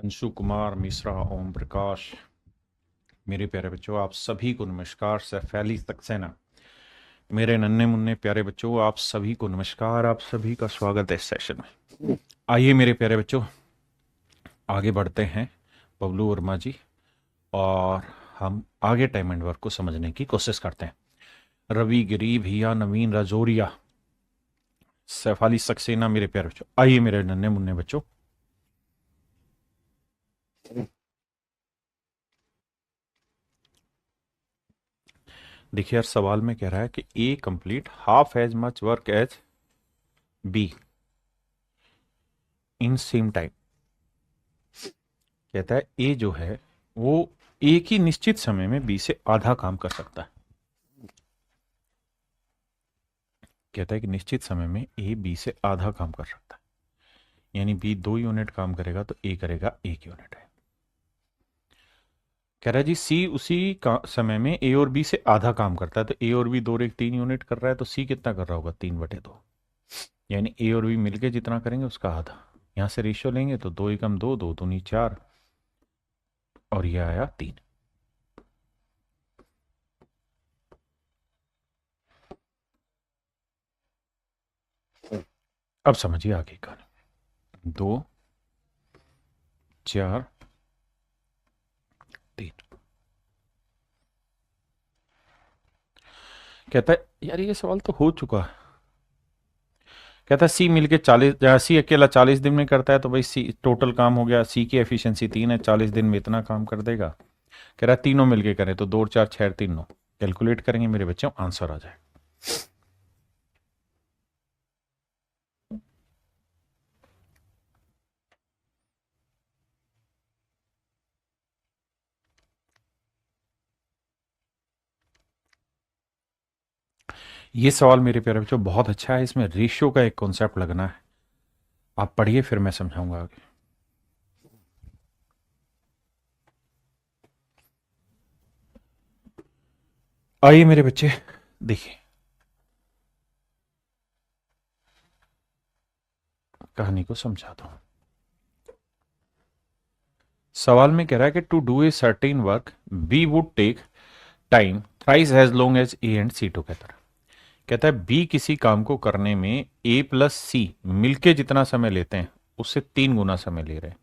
अंशु कुमार मिश्रा, ओम प्रकाश, मेरे प्यारे बच्चों, आप सभी को नमस्कार। सैफैली सक्सेना, मेरे नन्हे मुन्ने प्यारे बच्चों, आप सभी को नमस्कार। आप सभी का स्वागत है इस सेशन में। आइए मेरे प्यारे बच्चों, आगे बढ़ते हैं बबलू वर्मा जी, और हम आगे टाइम एंड वर्क को समझने की कोशिश करते हैं। रवि गिरी भैया, नवीन राजौरिया, सैफाली सक्सेना, मेरे प्यारे बच्चों, आइए मेरे नन्हे मुन्ने बच्चों। देखिए यार, सवाल में कह रहा है कि A complete half as much work as B in same time. कहता है ए जो है वो एक ही निश्चित समय में बी से आधा काम कर सकता है। कहता है कि निश्चित समय में ए बी से आधा काम कर सकता है, यानी बी 2 यूनिट काम करेगा तो ए करेगा 1 यूनिट है। कह रहा है जी सी उसी समय में ए और बी से आधा काम करता है, तो ए और बी 2 और 1 3 यूनिट कर रहा है, तो सी कितना कर रहा होगा? 3/2, यानी ए और बी मिलके जितना करेंगे उसका आधा। यहां से रेशियो लेंगे तो 2 एकम 2, 2 दूनी 4, और ये आया 3। अब समझिए आगे का। 2 4 3। कहता है यार ये सवाल तो हो चुका है। कहता है सी मिलके 40, सी अकेला 40 दिन में करता है, तो भाई सी टोटल काम हो गया, सी की एफिशिएंसी 3 है, 40 दिन में इतना काम कर देगा। कह रहा है तीनों मिलके करें तो 2 और 4 6 3 9, कैलकुलेट करेंगे मेरे बच्चों, आंसर आ जाए। ये सवाल मेरे प्यारे बच्चों बहुत अच्छा है, इसमें रेशियो का एक कॉन्सेप्ट लगना है। आप पढ़िए फिर मैं समझाऊंगा आगे। आइए मेरे बच्चे देखिए, कहानी को समझा दो। सवाल में कह रहा है कि to do a certain work B would take time thrice as long as A and C together. कहता है बी किसी काम को करने में ए प्लस सी मिलके जितना समय लेते हैं उससे 3 गुना समय ले रहे हैं।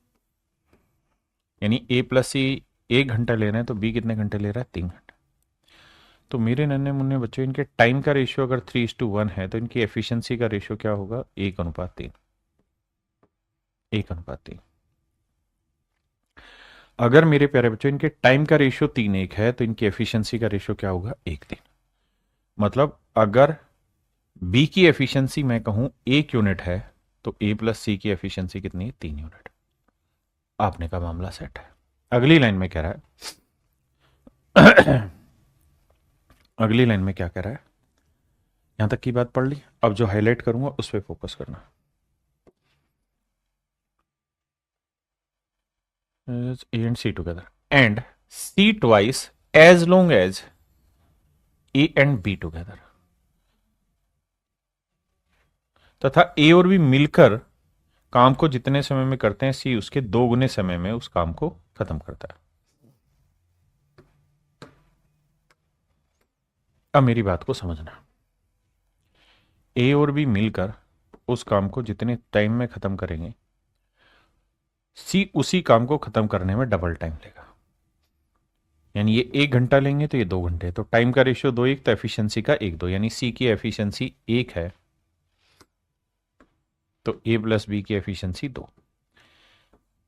यानी ए प्लस सी 1 घंटा ले रहे हैं, तो बी कितने घंटे ले रहा है? 3 घंटे। तो मेरे नन्हे मुन्ने बच्चों, इनके टाइम का रेशियो अगर 3:1 है, तो इनकी एफिशिएंसी का रेशियो क्या होगा? 1:3। 1:3। अगर मेरे प्यारे बच्चों इनके टाइम का रेशियो 3:1 है, तो इनकी एफिशिएंसी का रेशियो क्या होगा? 1:3। मतलब अगर बी की एफिशिएंसी मैं कहूं 1 यूनिट है, तो ए प्लस सी की एफिशिएंसी कितनी है? 3 यूनिट। आपने का मामला सेट है। अगली लाइन में कह रहा है अगली लाइन में क्या कह रहा है? यहां तक की बात पढ़ ली, अब जो हाईलाइट करूंगा उस पर फोकस करना। A and C together and C twice as long as A and B together. तथा ए और बी मिलकर काम को जितने समय में करते हैं, सी उसके 2 गुने समय में उस काम को खत्म करता है। अब मेरी बात को समझना, ए और बी मिलकर उस काम को जितने टाइम में खत्म करेंगे, सी उसी काम को खत्म करने में डबल टाइम लेगा। यानी ये 1 घंटा लेंगे तो ये 2 घंटे, तो टाइम का रेशियो 2:1, तो एफिशिएंसी का 1:2, यानी सी की एफिशिएंसी 1 है, तो ए प्लस बी की एफिशिएंसी 2।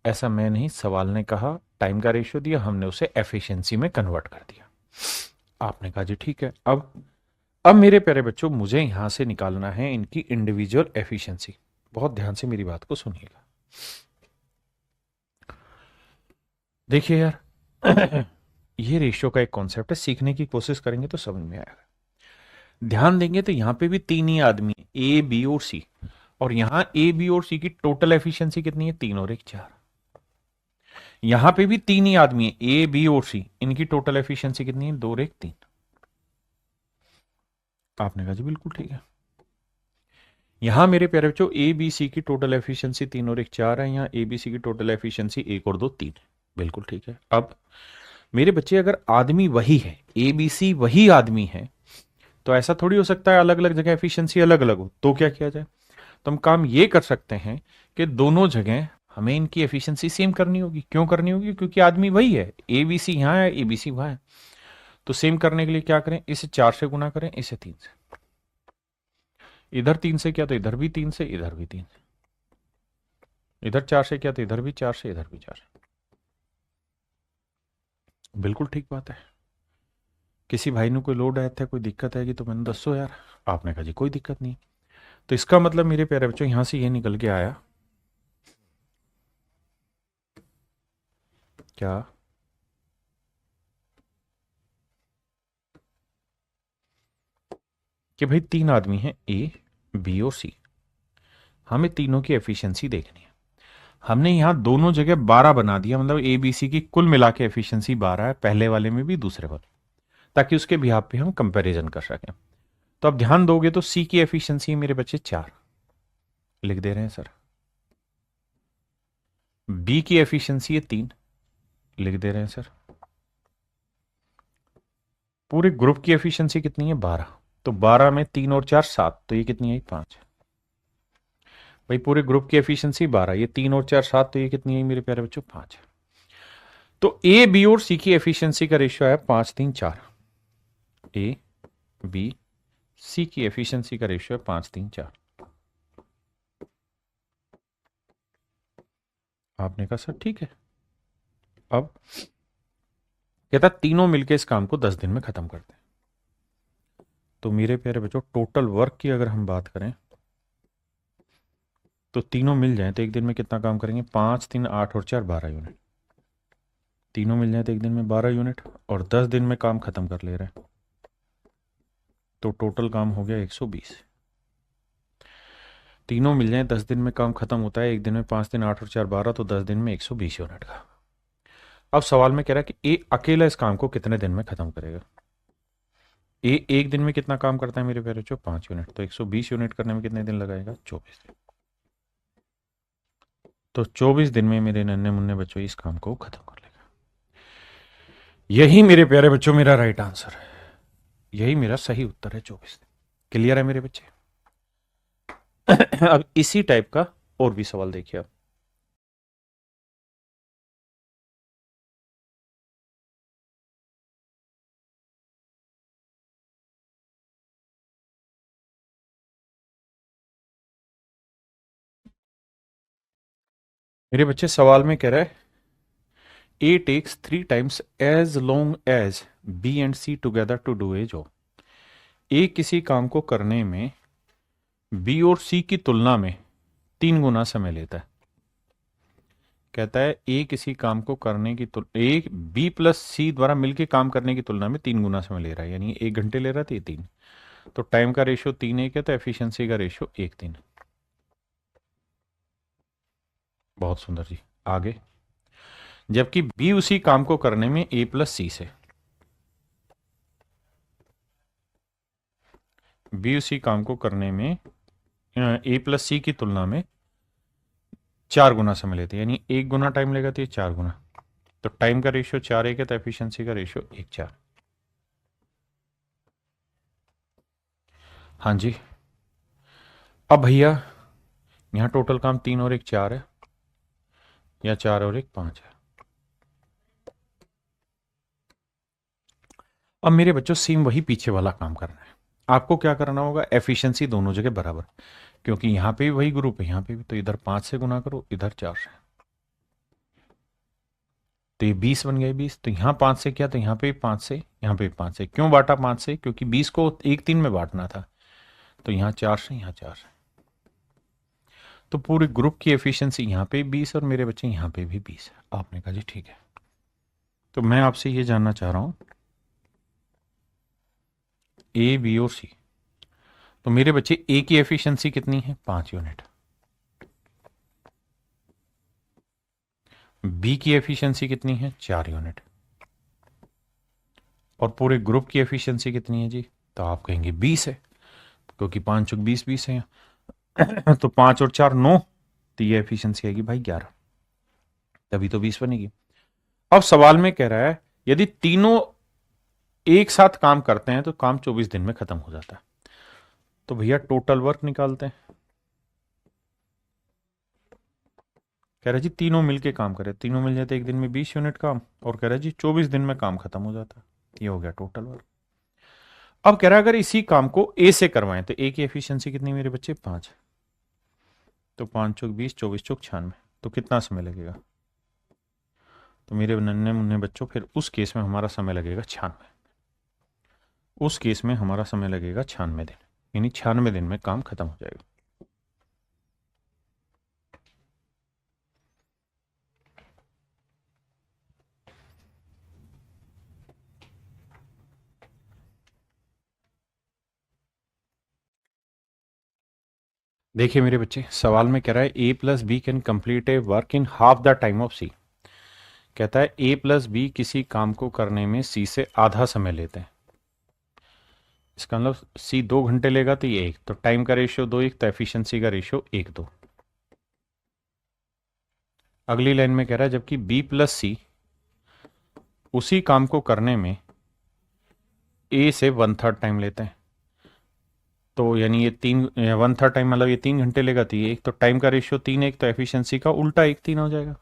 ऐसा मैं नहीं, सवाल ने कहा, टाइम का रेशियो दिया, हमने उसे एफिशिएंसी में कन्वर्ट कर दिया। आपने कहा जी ठीक है। अब मेरे प्यारे बच्चों, मुझे यहां से निकालना है इनकी इंडिविजुअल एफिशिएंसी। बहुत ध्यान से मेरी बात को सुनिएगा। देखिए यार ये रेशियो का एक कॉन्सेप्ट है, सीखने की कोशिश करेंगे तो समझ में आएगा। ध्यान देंगे तो यहां पे भी 3 ही आदमी, ए बी और सी, और यहां ए बी और सी की टोटल एफिशिएंसी कितनी है? 3 और 1 4। यहां पे भी 3 ही आदमी है, ए बी और सी, इनकी टोटल एफिशिएंसी कितनी है? 2 और 1 3। आपने कहा जी बिल्कुल ठीक है। यहां मेरे प्यारे बच्चों ए बी सी की टोटल एफिशिएंसी 3 और 1 4 है, यहाँ ए बी सी की टोटल एफिशिएंसी 1 और 2 3 है। बिल्कुल ठीक है। अब मेरे बच्चे अगर आदमी वही है, ए बी सी वही आदमी है, तो ऐसा थोड़ी हो सकता है अलग अलग जगह एफिशिएंसी अलग अलग हो। तो क्या किया जाए? तो हम काम ये कर सकते हैं कि दोनों जगह हमें इनकी एफिशिएंसी सेम करनी होगी। क्यों करनी होगी? क्योंकि आदमी वही है, ए बी सी यहाँ है, ए बी सी वहां है। तो सेम करने के लिए क्या करें? इसे 4 से गुना करें, इसे 3 से। इधर 3 से किया तो इधर भी 3 से, इधर भी 3 से। इधर 4 से किया तो इधर भी 4 से, इधर भी 4 से। बिल्कुल ठीक बात है। किसी भाई ने कोई लोड आया था, कोई दिक्कत आएगी तो मैंने दसो यार, आपने कहा जी कोई दिक्कत नहीं। तो इसका मतलब मेरे प्यारे बच्चों यहां से ये निकल के आया क्या, कि भाई 3 आदमी हैं, ए बी और सी। हमें तीनों की एफिशिएंसी देखनी है। हमने यहां दोनों जगह 12 बना दिया, मतलब ए बी सी की कुल मिला के एफिशिएंसी 12 है, पहले वाले में भी दूसरे वाले, ताकि उसके बिहाफ पे हम कंपैरिजन कर सकें। तो अब ध्यान दोगे तो सी की एफिशिएंसी मेरे बच्चे 4 लिख दे रहे हैं सर। बी की एफिशिएंसी है 3 लिख दे रहे हैं सर। पूरे ग्रुप की एफिशिएंसी कितनी है? 12। तो 12 में 3 और 4 7, तो ये कितनी आई? 5। भाई पूरे ग्रुप की एफिशिएंसी 12, ये 3 और 4 7, तो ये कितनी आई मेरे प्यारे बच्चों? 5। तो ए बी और सी की एफिशिएंसी का रेशियो है 5 3 4। ए बी सी की एफिशिएंसी का रेशियो है 5 3 4। आपने कहा सर ठीक है। अब कहता तीनों मिलकर इस काम को 10 दिन में खत्म करते हैं। तो मेरे प्यारे बच्चों टोटल वर्क की अगर हम बात करें तो तीनों मिल जाए तो एक दिन में कितना काम करेंगे? 5 3 8 और 4 12 यूनिट। तीनों मिल जाए तो एक दिन में 12 यूनिट, और 10 दिन में काम खत्म कर ले रहे हैं। तो टोटल काम हो गया 120। तीनों मिल जाए 10 दिन में काम खत्म होता है, एक दिन में 5 दिन 8 और 4 12, तो 10 दिन में 120 यूनिट का। अब सवाल में कह रहा है कि ए अकेला इस काम को कितने दिन में खत्म करेगा? ए एक दिन में कितना काम करता है मेरे प्यारे बच्चों? 5 यूनिट। तो 120 यूनिट करने में कितने दिन लगाएगा? 24 दिन। तो 24 दिन में मेरे नन्हे मुन्ने बच्चों इस काम को खत्म कर लेगा। यही मेरे प्यारे बच्चों मेरा राइट आंसर है, यही मेरा सही उत्तर है, 24 दिन। क्लियर है मेरे बच्चे? अब इसी टाइप का और भी सवाल देखिए आप। मेरे बच्चे सवाल में कह रहा है A takes 3 times as long as B and C together to do a job. A किसी काम को करने में बी और सी की तुलना में 3 गुना समय लेता है। कहता है ए किसी काम को करने की ए बी प्लस सी द्वारा मिलकर काम करने की तुलना में 3 गुना समय ले रहा है, यानी 1 घंटे ले रहा था, ये 3। तो टाइम का रेशियो 3 1 है, तो एफिशिएंसी का रेशियो 1 3। बहुत सुंदर जी। आगे, जबकि बी उसी काम को करने में ए प्लस सी से, बी उसी काम को करने में ए प्लस सी की तुलना में 4 गुना समय लेते हैं, यानी 1 गुना टाइम लेगा तो ये 4 गुना। तो टाइम का रेशियो 4 1 है, तो एफिशिएंसी का रेशियो 1 4। हाँ जी। अब भैया यहां टोटल काम 3 और 1 4 है, या 4 और 1 5 है। अब मेरे बच्चों सेम वही पीछे वाला काम करना है। आपको क्या करना होगा? एफिशिएंसी दोनों जगह बराबर, क्योंकि यहां पे भी वही ग्रुप है, यहां पे भी, तो इधर 5 से गुना करो, इधर 4 से, तो ये 20 बन गए 20। तो यहां 5 से किया तो यहां पे भी 5 से, यहां पे भी 5 से। क्यों बांटा 5 से? क्योंकि 20 को 1 3 में बांटना था। तो यहां 4 से, यहां 4 से। तो पूरे ग्रुप की एफिशिएंसी यहां पे 20 और मेरे बच्चे यहां पे भी 20 है। आपने कहा जी ठीक है। तो मैं आपसे ये जानना चाह रहा हूं ए बी और सी, तो मेरे बच्चे ए की एफिशिएंसी कितनी है? 5 यूनिट। बी की एफिशिएंसी कितनी है? 4 यूनिट। और पूरे ग्रुप की एफिशिएंसी कितनी है जी? तो आप कहेंगे 20 है, क्योंकि 5 चुक 20 20 है। तो 5 और 4 9, तो ये एफिशिएंसी आएगी भाई 11, तभी तो 20 बनेगी। अब सवाल में कह रहा है यदि तीनों एक साथ काम करते हैं तो काम 24 दिन में खत्म हो जाता है। तो भैया टोटल वर्क निकालते हैं। कह रहा है जी तीनों मिलके काम करें, तीनों मिल जाते एक दिन में 20 यूनिट काम, और कह रहा है जी 24 दिन में काम खत्म हो जाता है। ये हो गया टोटल वर्क। अब कह रहा है अगर इसी काम को ए से करवाएं तो ए की एफिशिएंसी कितनी मेरे बच्चे, 5। तो 5 चौक 20, 24 चौक 96, तो कितना समय लगेगा? तो मेरे नन्हे मुन्ने बच्चों फिर उस केस में हमारा समय लगेगा 96। उस केस में हमारा समय लगेगा 96 दिन, यानी 96 दिन में काम खत्म हो जाएगा। देखिए मेरे बच्चे, सवाल में कह रहा है A plus B can complete a work in half the time of C. कहता है ए प्लस बी किसी काम को करने में सी से आधा समय लेते हैं। इसका मतलब सी 2 घंटे लेगा तो ये 1, तो टाइम का रेशियो 2:1, तो एफिशिएंसी का रेशियो 1:2। अगली लाइन में कह रहा है जबकि बी प्लस सी उसी काम को करने में ए से 1/3 टाइम लेते हैं। तो यानी ये 1/3 टाइम मतलब ये 3 घंटे लेगा, तो ये 1, तो टाइम का रेशियो 3:1, तो एफिशिएंसी का उल्टा 1:3 हो जाएगा।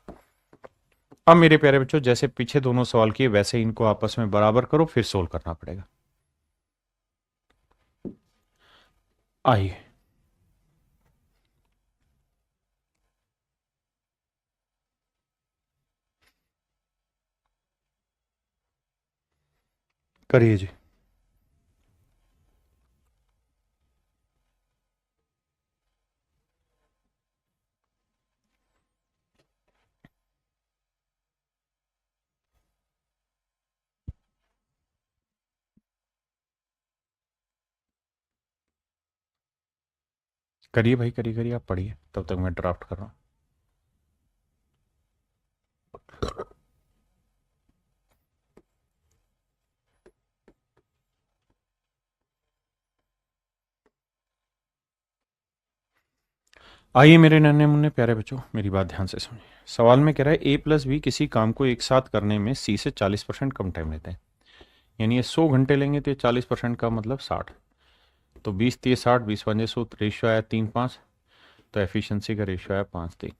अब मेरे प्यारे बच्चों जैसे पीछे दोनों सवाल किए वैसे इनको आपस में बराबर करो, फिर सोल्व करना पड़ेगा। आइए करिए जी। करिए भाई, करिए करिए, आप पढ़िए, तब तक मैं ड्राफ्ट कर रहा हूँ। आइए मेरे नन्हे मुन्ने प्यारे बच्चों, मेरी बात ध्यान से सुनिए। सवाल में कह रहा है ए प्लस बी किसी काम को एक साथ करने में सी से 40% कम टाइम लेते हैं। यानी ये 100 घंटे लेंगे तो ये 40% का मतलब 60। तो 20 3 60, 20 5 100, रेशियो आया 3:5, तो एफिशिएंसी का रेशियो आया 5:3।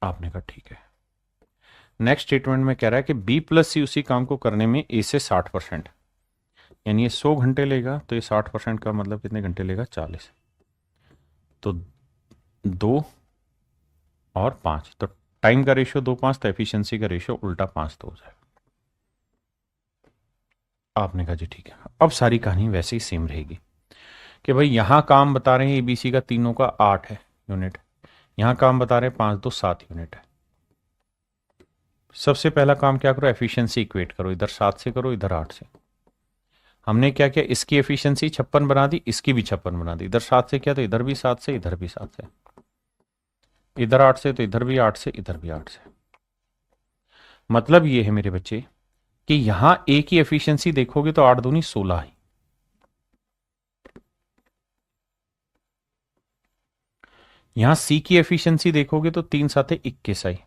आपने कहा ठीक है। नेक्स्ट स्टेटमेंट में कह रहा है कि बी प्लस सी उसी काम को करने में ए से 60%, यानी ये 100 घंटे लेगा तो ये 60% का मतलब कितने घंटे लेगा, 40। तो 2 और 5, तो टाइम का रेशियो 2:5, तो एफिशिएंसी का रेशियो उल्टा 5:2 हो जाएगा। आपने कहा जी ठीक है। अब सारी कहानी वैसे ही सेम रहेगी कि भाई यहां काम बता रहे हैं एबीसी का तीनों का 8 है यूनिट, यहां काम बता रहे हैं 5 2 7 यूनिट है। सबसे पहला काम क्या करो, एफिशिएंसी इक्वेट करो, इधर 7 से करो, इधर 8 से। हमने क्या किया, इसकी एफिशिएंसी 56 बना दी, इसकी भी 56 बना दी। इधर 7 से किया तो इधर भी 7 से, इधर भी 7 से, इधर 8 से तो इधर भी 8 से, इधर भी 8 से। मतलब ये है मेरे बच्चे कि यहां ए की एफिशिएंसी देखोगे तो 8 दूनी 16 है। यहां सी की एफिशिएंसी देखोगे तो 3 7 21 आई।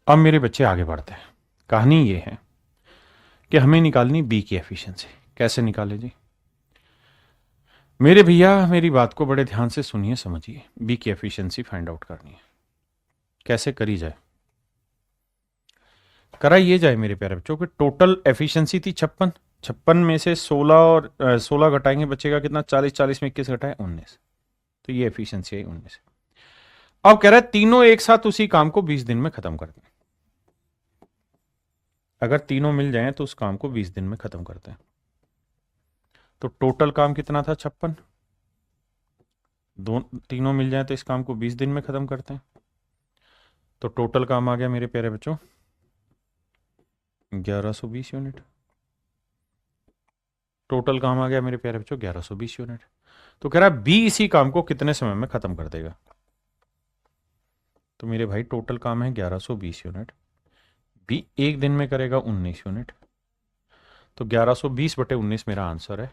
अब मेरे बच्चे आगे बढ़ते हैं। कहानी ये है कि हमें निकालनी बी की एफिशिएंसी। कैसे निकाले जी? मेरे भैया मेरी बात को बड़े ध्यान से सुनिए, समझिए। बी की एफिशिएंसी फाइंड आउट करनी है। कैसे करी जाए? करा ये जाए मेरे प्यारे बच्चों कि टोटल एफिशिएंसी थी 56, 56 में से 16 और 16 घटाएंगे, बचेगा कितना, 40, 40 में 21 घटाए 19, तो ये एफिशिएंसी आई 19। अब कह रहा है तीनों एक साथ उसी काम को 20 दिन में खत्म कर दें। अगर तीनों मिल जाएं तो उस काम को 20 दिन में खत्म करते हैं। तो टोटल काम कितना था, 56। दो तीनों मिल जाए तो इस काम को 20 दिन में खत्म करते हैं। तो टोटल काम आ गया मेरे प्यारे बच्चों 1120 यूनिट। टोटल काम आ गया मेरे प्यारे बच्चों 1120 यूनिट। तो कह रहा है बी इसी काम को कितने समय में खत्म कर देगा? तो मेरे भाई टोटल काम है 1120 यूनिट, बी एक दिन में करेगा 19 यूनिट, तो 1120/19 मेरा आंसर है।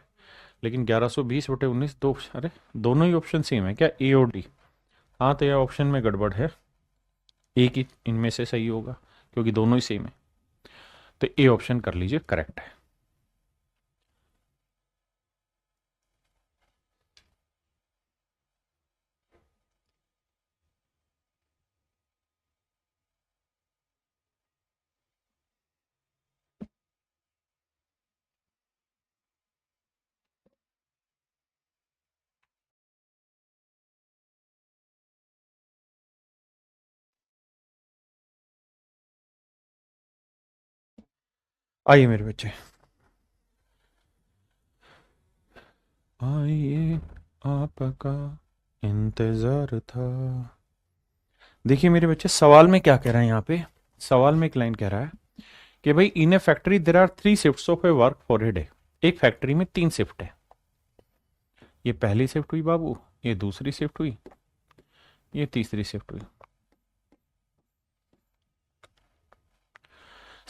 लेकिन 1120/19 दो, अरे दोनों ही ऑप्शन सेम है क्या, ए और डी? हाँ, तो यह ऑप्शन में गड़बड़ है, एक ही इनमें से सही होगा क्योंकि दोनों ही सेम है। तो ए ऑप्शन कर लीजिए, करेक्ट है। आइए मेरे बच्चे, आइए, आपका इंतजार था। देखिए मेरे बच्चे, सवाल में क्या कह रहा है यहाँ पे, सवाल में एक लाइन कह रहा है कि भाई in a factory there are 3 shifts of a work for a day. एक फैक्ट्री में 3 शिफ्ट है। ये पहली शिफ्ट हुई बाबू, ये दूसरी शिफ्ट हुई, ये तीसरी शिफ्ट हुई।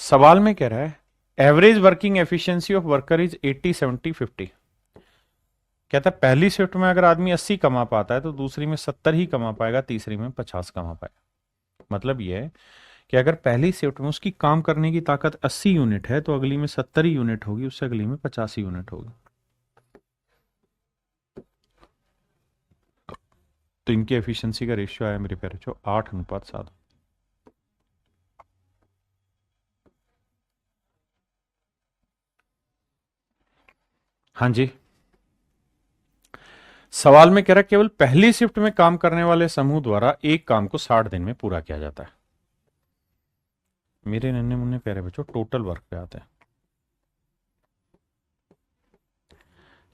सवाल में कह रहा है average working efficiency of worker is 80, 70, 50। कहता है पहली शिफ्ट में अगर आदमी 80 कमा पाता है तो दूसरी में 70 ही कमा पाएगा, तीसरी में 50 कमा पाएगा। मतलब यह है कि अगर पहली शिफ्ट में उसकी काम करने की ताकत 80 यूनिट है तो अगली में 70 ही यूनिट होगी, उससे अगली में 50 ही यूनिट होगी। तो इनकी एफिशिएंसी का रेशियो आया मेरे प्यारे बच्चों 8:7। हाँ जी, सवाल में कह रहा है केवल पहली शिफ्ट में काम करने वाले समूह द्वारा एक काम को 60 दिन में पूरा किया जाता है। मेरे नन्हे मुन्ने प्यारे बच्चों, टोटल वर्क पे आते हैं।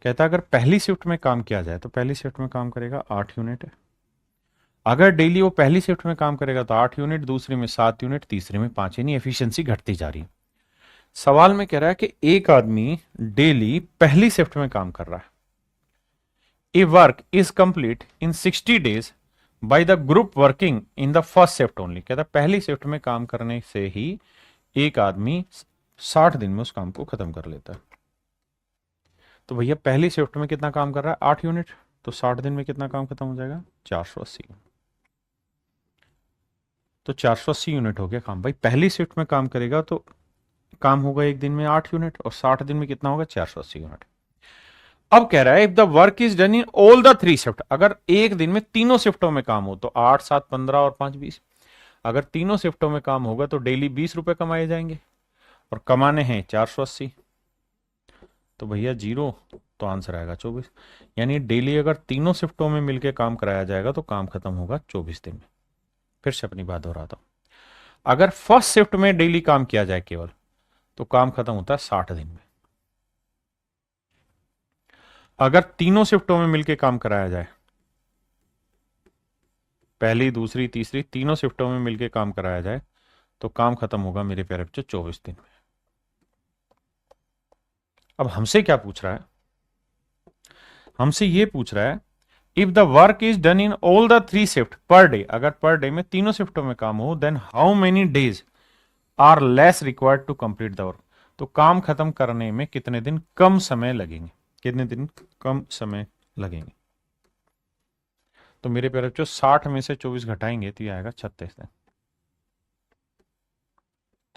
कहता है अगर पहली शिफ्ट में काम किया जाए तो पहली शिफ्ट में काम करेगा 8 यूनिट है। अगर डेली वो पहली शिफ्ट में काम करेगा तो 8 यूनिट, दूसरी में 7 यूनिट, तीसरी में 5। यानी एफिशिएंसी घटती जा रही है। सवाल में कह रहा है कि एक आदमी डेली पहली शिफ्ट में काम कर रहा है। A work is complete in 60 days by the group working in the first shift only. कहता है पहली शिफ्ट में काम करने से ही एक आदमी 60 दिन में उस काम को खत्म कर लेता है। तो भैया पहली शिफ्ट में कितना काम कर रहा है, 8 यूनिट, तो 60 दिन में कितना काम खत्म हो जाएगा, 480। तो 480 यूनिट हो गया काम। भाई पहली शिफ्ट में काम करेगा तो काम होगा एक दिन में 8 यूनिट, और 60 दिन में कितना होगा, 480 यूनिट। अब कह रहा है if the work is done in all the 3 shift, अगर एक दिन में तीनों शिफ्टों में काम हो तो 8, 7, 15 और 5, 20। अगर तीनों शिफ्टों में काम होगा तो डेली 20 रुपए कमाए जाएंगे, और कमाने हैं 480। तो भैया जीरो, तो आंसर आएगा 24। यानी डेली अगर तीनों शिफ्टों में मिलकर काम कराया जाएगा तो काम खत्म होगा 24 दिन में। फिर से अपनी बात दोहराता हूं, अगर फर्स्ट शिफ्ट में डेली काम किया जाए केवल तो काम खत्म होता है 60 दिन में। अगर तीनों शिफ्टों में मिलकर काम कराया जाए, पहली, दूसरी, तीसरी, तीनों शिफ्टों में मिलकर काम कराया जाए तो काम खत्म होगा मेरे प्यारे बच्चों 24 दिन में। अब हमसे क्या पूछ रहा है, हमसे ये पूछ रहा है if the work is done in all the 3 shift per day, अगर पर डे में तीनों शिफ्टों में काम हो, then how many days are less required to complete the work. तो काम खत्म करने में कितने दिन कम समय लगेंगे, कितने दिन कम समय लगेंगे। तो मेरे प्यारे बच्चों 60 में से 24 घटाएंगे तो ये आएगा 36 दिन।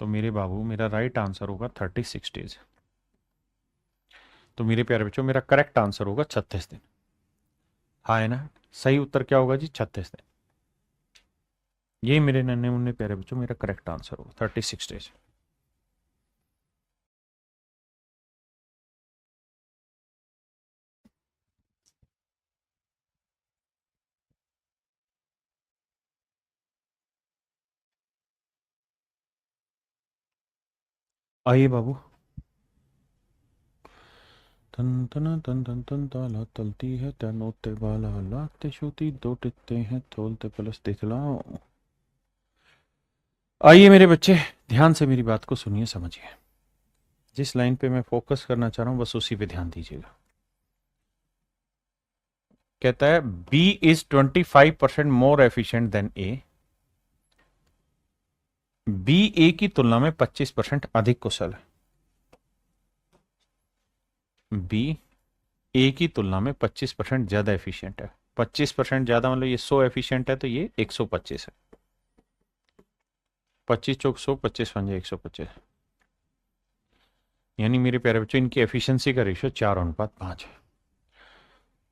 तो मेरे बाबू मेरा राइट आंसर होगा 36 डेज। तो मेरे प्यारे बच्चों मेरा करेक्ट आंसर होगा 36 दिन। हाँ है ना, सही उत्तर क्या होगा जी, 36 दिन। ये मेरे नन्हे मुन्ने प्यारे बच्चों मेरा करेक्ट आंसर होगा 36 डेज। आइए बाबू, तन तन तन तन तन ताला तलती है तनोते बाला लाते शूती दो टिकते हैं तोलते प्लस दिखलाओ। आइए मेरे बच्चे, ध्यान से मेरी बात को सुनिए, समझिए। जिस लाइन पे मैं फोकस करना चाह रहा हूं बस उसी पे ध्यान दीजिएगा। कहता है B is 25% more efficient than A. B A की तुलना में 25% अधिक कुशल है। बी ए की तुलना में 25% ज्यादा एफिशिएंट है। 25% ज्यादा मतलब ये 100 एफिशिएंट है तो ये 125 है। 25 चौक 100, 25 पंजे 125। यानी मेरे प्यारे बच्चों इनकी एफिशिएंसी का रेशियो 4:5 है।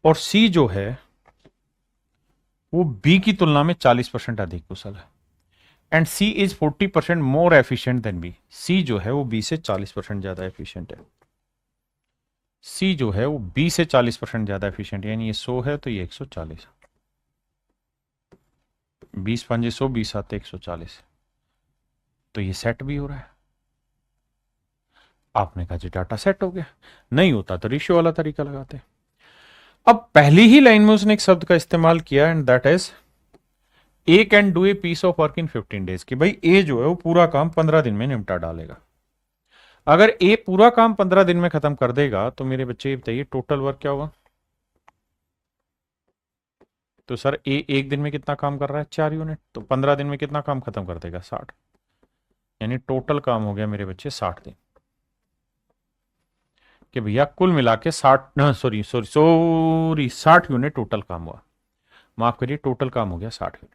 और सी जो है वो बी की तुलना में 40% अधिक कुशल है। And C is 40% more efficient than B. C जो है वो बी से 40% ज्यादा एफिशिएंट है। सी जो है वो बी से 40% ज्यादा एफिशिएंट है। यानी ये 100 है तो ये 140। 20 पंजे 100, 20 आते 140। तो ये सेट भी हो रहा है। आपने कहा जी डाटा सेट हो गया। नहीं होता तो रेशियो वाला तरीका लगाते। अब पहली ही लाइन में उसने एक शब्द का इस्तेमाल किया and that is A can do a piece of work in 15 days. कि भाई ए जो है वो पूरा काम 15 दिन में निपटा डालेगा। अगर ए पूरा काम 15 दिन में खत्म कर देगा तो मेरे बच्चे बताइए टोटल वर्क क्या होगा। तो सर ए एक दिन में कितना काम कर रहा है 4 यूनिट, तो 15 दिन में कितना काम खत्म कर देगा 60। यानी टोटल काम हो गया मेरे बच्चे 60 दिन। कि भैया कुल मिला के 60 sorry sorry sorry 60 unit total काम हुआ। माफ करिए टोटल काम हो गया 60 यूनिट।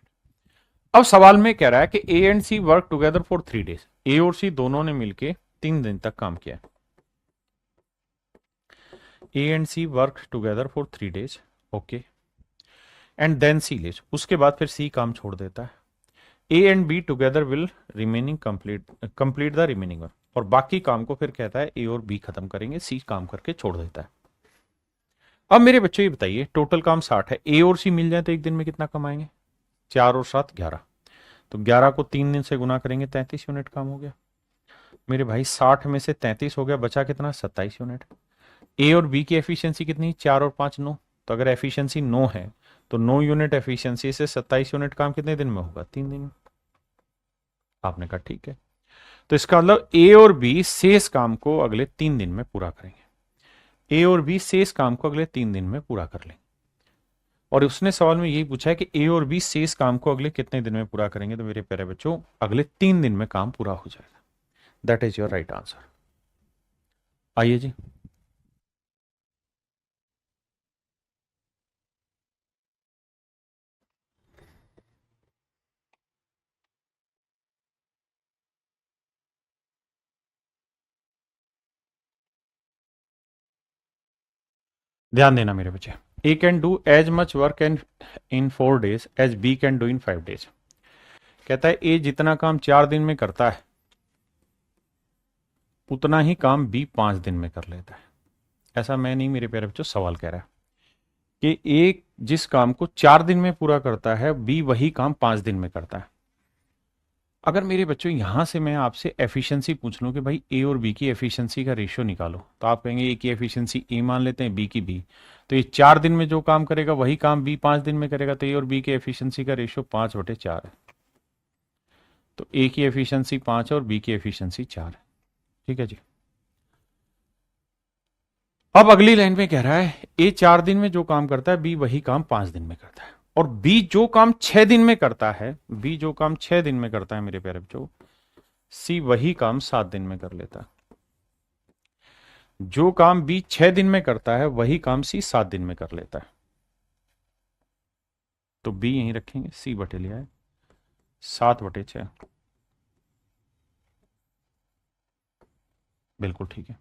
अब सवाल में कह रहा है कि A and C work together for 3 days. A और सी दोनों ने मिलके 3 दिन तक काम किया। A and C work together for 3 days. Okay. And then C leaves, उसके बाद फिर सी काम छोड़ देता है। A and B together will remaining complete the remaining work. और बाकी काम को फिर कहता है ए और बी खत्म करेंगे, सी काम करके छोड़ देता है। अब मेरे बच्चों ये बताइए टोटल काम 60 है, ए और सी मिल जाए तो एक दिन में कितना कमाएंगे। 4 और 7 11। तो 11 को 3 दिन से गुना करेंगे 33 यूनिट काम हो गया। मेरे भाई 60 में से 33 हो गया, बचा कितना 27 यूनिट। ए और बी की एफिशिएंसी कितनी 4 और 5 9। तो अगर एफिशिएंसी 9 है तो 9 यूनिट एफिशिएंसी से 27 यूनिट काम कितने दिन में होगा 3 दिन में। आपने कहा ठीक है। तो इसका मतलब ए और बी शेष काम को अगले 3 दिन में पूरा करेंगे। ए और बी शेष काम को अगले 3 दिन में पूरा कर लेंगे। और उसने सवाल में यही पूछा है कि ए और बी शेष काम को अगले कितने दिन में पूरा करेंगे। तो मेरे प्यारे बच्चों अगले 3 दिन में काम पूरा हो जाएगा। That is your right answer. आइए जी। ध्यान देना मेरे बच्चे। A can do as much work in 4 days as B can do in 5 days. कहता है ए जितना काम 4 दिन में करता है उतना ही काम बी 5 दिन में कर लेता है। ऐसा मैं नहीं, मेरे प्यारे बच्चों सवाल कह रहा है कि ए जिस काम को 4 दिन में पूरा करता है बी वही काम 5 दिन में करता है। अगर मेरे बच्चों यहां से मैं आपसे एफिशिएंसी पूछ लूं कि भाई ए और बी की एफिशिएंसी का रेशियो निकालो, तो आप कहेंगे ए की एफिशिएंसी ए मान लेते हैं, बी की बी। तो ये 4 दिन में जो काम करेगा वही काम बी 5 दिन में करेगा। तो ए और बी की एफिशिएंसी का रेशियो 5/4 है। तो ए की एफिशिएंसी 5 है और बी की एफिशिएंसी 4 है। ठीक है जी। अब अगली लाइन में कह रहा है ए 4 दिन में जो काम करता है बी वही काम 5 दिन में करता है। और बी जो काम 6 दिन में करता है, बी जो काम 6 दिन में करता है मेरे प्यारे बच्चों, सी वही काम 7 दिन में कर लेता है। जो काम बी 6 दिन में करता है वही काम सी 7 दिन में कर लेता है। तो बी यहीं रखेंगे, सी बटे लिया है 7/6। बिल्कुल ठीक है।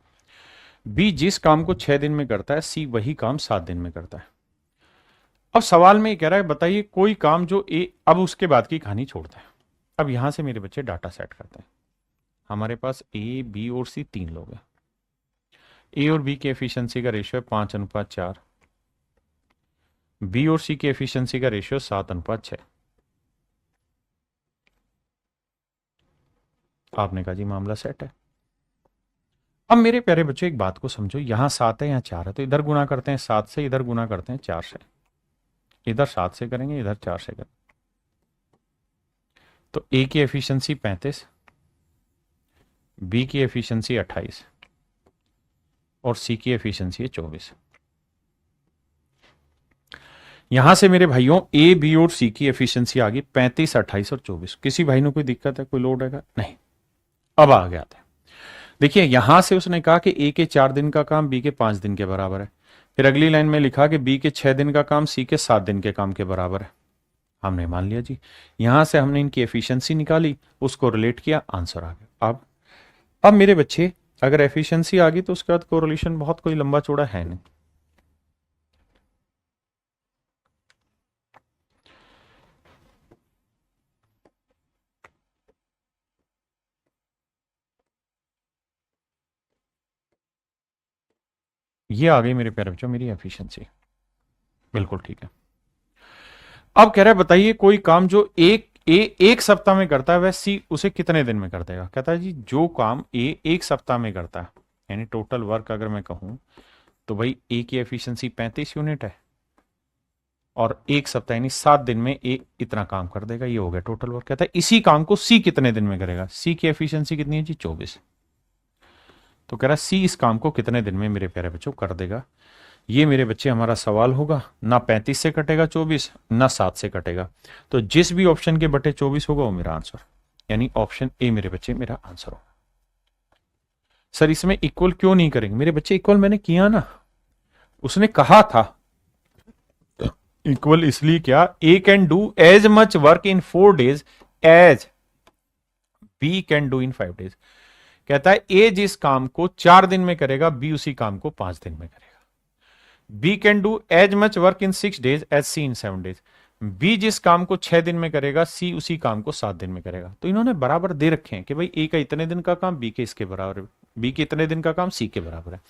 बी जिस काम को 6 दिन में करता है सी वही काम 7 दिन में करता है। अब सवाल में ये कह रहा है बताइए कोई काम जो ए, अब उसके बाद की कहानी छोड़ता है। अब यहां से मेरे बच्चे डाटा सेट करते हैं। हमारे पास ए बी और सी 3 लोग हैं। ए और बी की एफिशिएंसी का रेशियो है 5:4। बी और सी की एफिशिएंसी का रेशियो 7:6। आपने कहा जी मामला सेट है। अब मेरे प्यारे बच्चों एक बात को समझो, यहां 7 है यहां 4 है, तो इधर गुना करते हैं 7 से, इधर गुना करते हैं 4 से। इधर 7 से करेंगे, इधर 4 से करेंगे। तो ए की एफिशिएंसी 35, बी की एफिशिएंसी 28 और सी की एफिशिएंसी है 24। यहां से मेरे भाइयों ए बी और सी की एफिशिएंसी आ गई 35, 28 और 24। किसी भाई ने कोई दिक्कत है, कोई लोड है नहीं? अब आ गया था। देखिए यहां से उसने कहा कि ए के 4 दिन का काम बी के 5 दिन के बराबर है। फिर अगली लाइन में लिखा कि बी के 6 दिन का काम सी के 7 दिन के काम के बराबर है। हमने मान लिया जी। यहां से हमने इनकी एफिशिएंसी निकाली, उसको रिलेट किया, आंसर आ गया। अब मेरे बच्चे अगर एफिशिएंसी आ गई तो उसके बाद कोरिलेशन बहुत कोई लंबा चौड़ा है नहीं। ये आ गई मेरे प्यारे बच्चों मेरी एफिशिएंसी, बिल्कुल ठीक है। अब कह रहा है बताइए कोई काम जो एक सप्ताह में करता है वह सी उसे कितने दिन में कर देगा। कहता है जी जो काम ए एक सप्ताह में करता है, यानी टोटल वर्क अगर मैं कहूं तो भाई ए की एफिशिएंसी 35 यूनिट है और एक सप्ताह यानी 7 दिन में ए इतना काम कर देगा, ये हो गया टोटल वर्क। कहता है इसी काम को सी कितने दिन में करेगा। सी की एफिशिएंसी कितनी है जी 24। तो कह रहा है सी इस काम को कितने दिन में मेरे प्यारे बच्चों कर देगा। ये मेरे बच्चे हमारा सवाल होगा। ना 35 से कटेगा 24, ना 7 से कटेगा, तो जिस भी ऑप्शन के बटे 24 होगा वो मेरा आंसर, यानी ऑप्शन ए मेरे बच्चे मेरा आंसर होगा। सर इसमें इक्वल क्यों नहीं करेंगे मेरे बच्चे? इक्वल मैंने किया ना, उसने कहा था इक्वल इसलिए क्या, A can do as much work in 4 days as B can do in 5 days। कहता है ए जिस काम को 4 दिन में करेगा बी उसी काम को 5 दिन में करेगा। B can do as much work in 6 days as C in 7 days। B जिस काम को 6 दिन में करेगा सी उसी काम को 7 दिन में करेगा। तो इन्होंने बराबर दे रखे हैं कि भाई ए का इतने दिन का काम बी के इसके बराबर है, बी के इतने दिन का काम सी के बराबर है।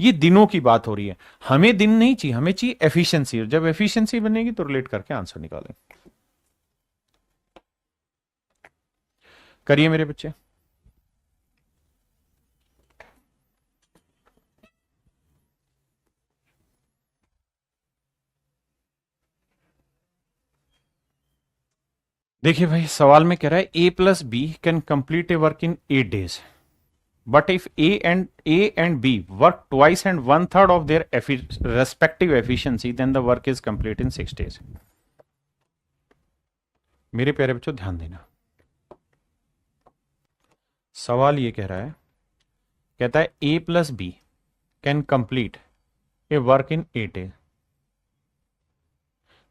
ये दिनों की बात हो रही है, हमें दिन नहीं चाहिए, हमें चाहिए एफिशिएंसी। जब एफिशिएंसी बनेगी तो रिलेट करके आंसर निकालें। करिए मेरे बच्चे। देखिए भाई सवाल में कह रहा है A plus B can complete a work in 8 days, but if A and B work twice and 1/3 of their respective efficiency, then the work is complete in 6 days। मेरे प्यारे बच्चों ध्यान देना, सवाल ये कह रहा है, कहता है A plus B can complete a work in 8 days,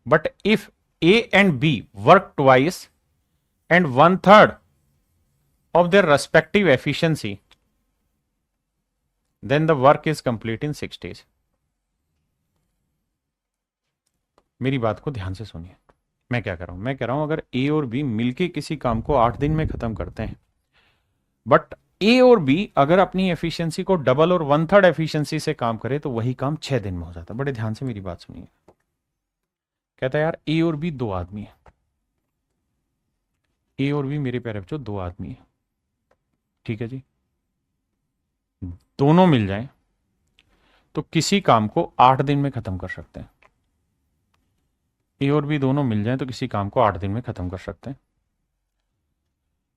but if A and B work twice and 1/3 of their respective efficiency, then the work is complete in 6 days। मेरी बात को ध्यान से सुनिए, मैं क्या कर रहा हूं, मैं कह रहा हूं अगर ए और बी मिलके किसी काम को 8 दिन में खत्म करते हैं, बट ए और बी अगर अपनी एफिशिएंसी को डबल और 1/3 एफिशिएंसी से काम करे तो वही काम 6 दिन में हो जाता है। बड़े ध्यान से मेरी बात सुनिए। कहता है यार ए और बी 2 आदमी है, ए और बी मेरे प्यारे बच्चों 2 आदमी है, ठीक है जी। दोनों मिल जाएं तो किसी काम को 8 दिन में खत्म कर सकते हैं। ए और बी दोनों मिल जाएं तो किसी काम को 8 दिन में खत्म कर सकते हैं,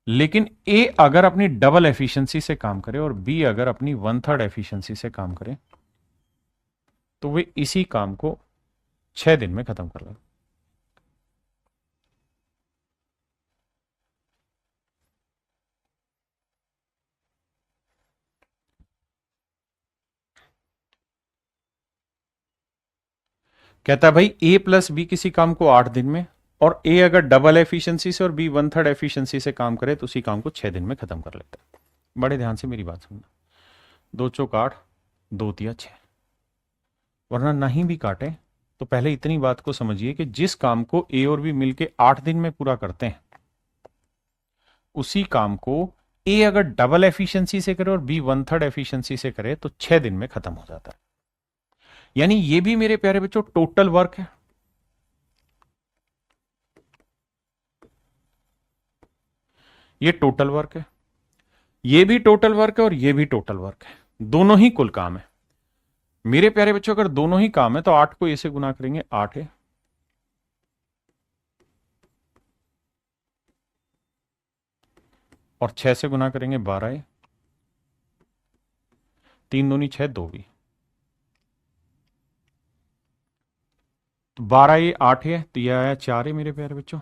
लेकिन ए अगर अपनी डबल एफिशिएंसी से काम करे और बी अगर अपनी 1/3 एफिशिएंसी से काम करे तो वे इसी काम को 6 दिन में खत्म कर लेंगे। कहता है भाई ए प्लस बी किसी काम को 8 दिन में, और ए अगर डबल एफिशिएंसी से और बी 1/3 एफिशिएंसी से काम करे तो उसी काम को 6 दिन में खत्म कर लेता है। बड़े ध्यान से मेरी बात सुनना, 2 चौक 8, 2 तिया 6, वरना नहीं भी काटे तो पहले इतनी बात को समझिए कि जिस काम को ए और बी मिलके 8 दिन में पूरा करते हैं उसी काम को ए अगर डबल एफिशिएंसी से करे और बी 1/3 एफिशिएंसी से करे तो 6 दिन में खत्म हो जाता है। यानी ये भी मेरे प्यारे बच्चों टोटल वर्क है, ये टोटल वर्क है, ये भी टोटल वर्क है और ये भी टोटल वर्क है, दोनों ही कुल काम है। मेरे प्यारे बच्चों अगर दोनों ही काम है तो 8 को ए से गुना करेंगे 8 है, और 6 से गुना करेंगे 12 है, 3 दूनी 6, 2 भी, तो 12 ये 8 है तो यह आया 4 है मेरे प्यारे बच्चों,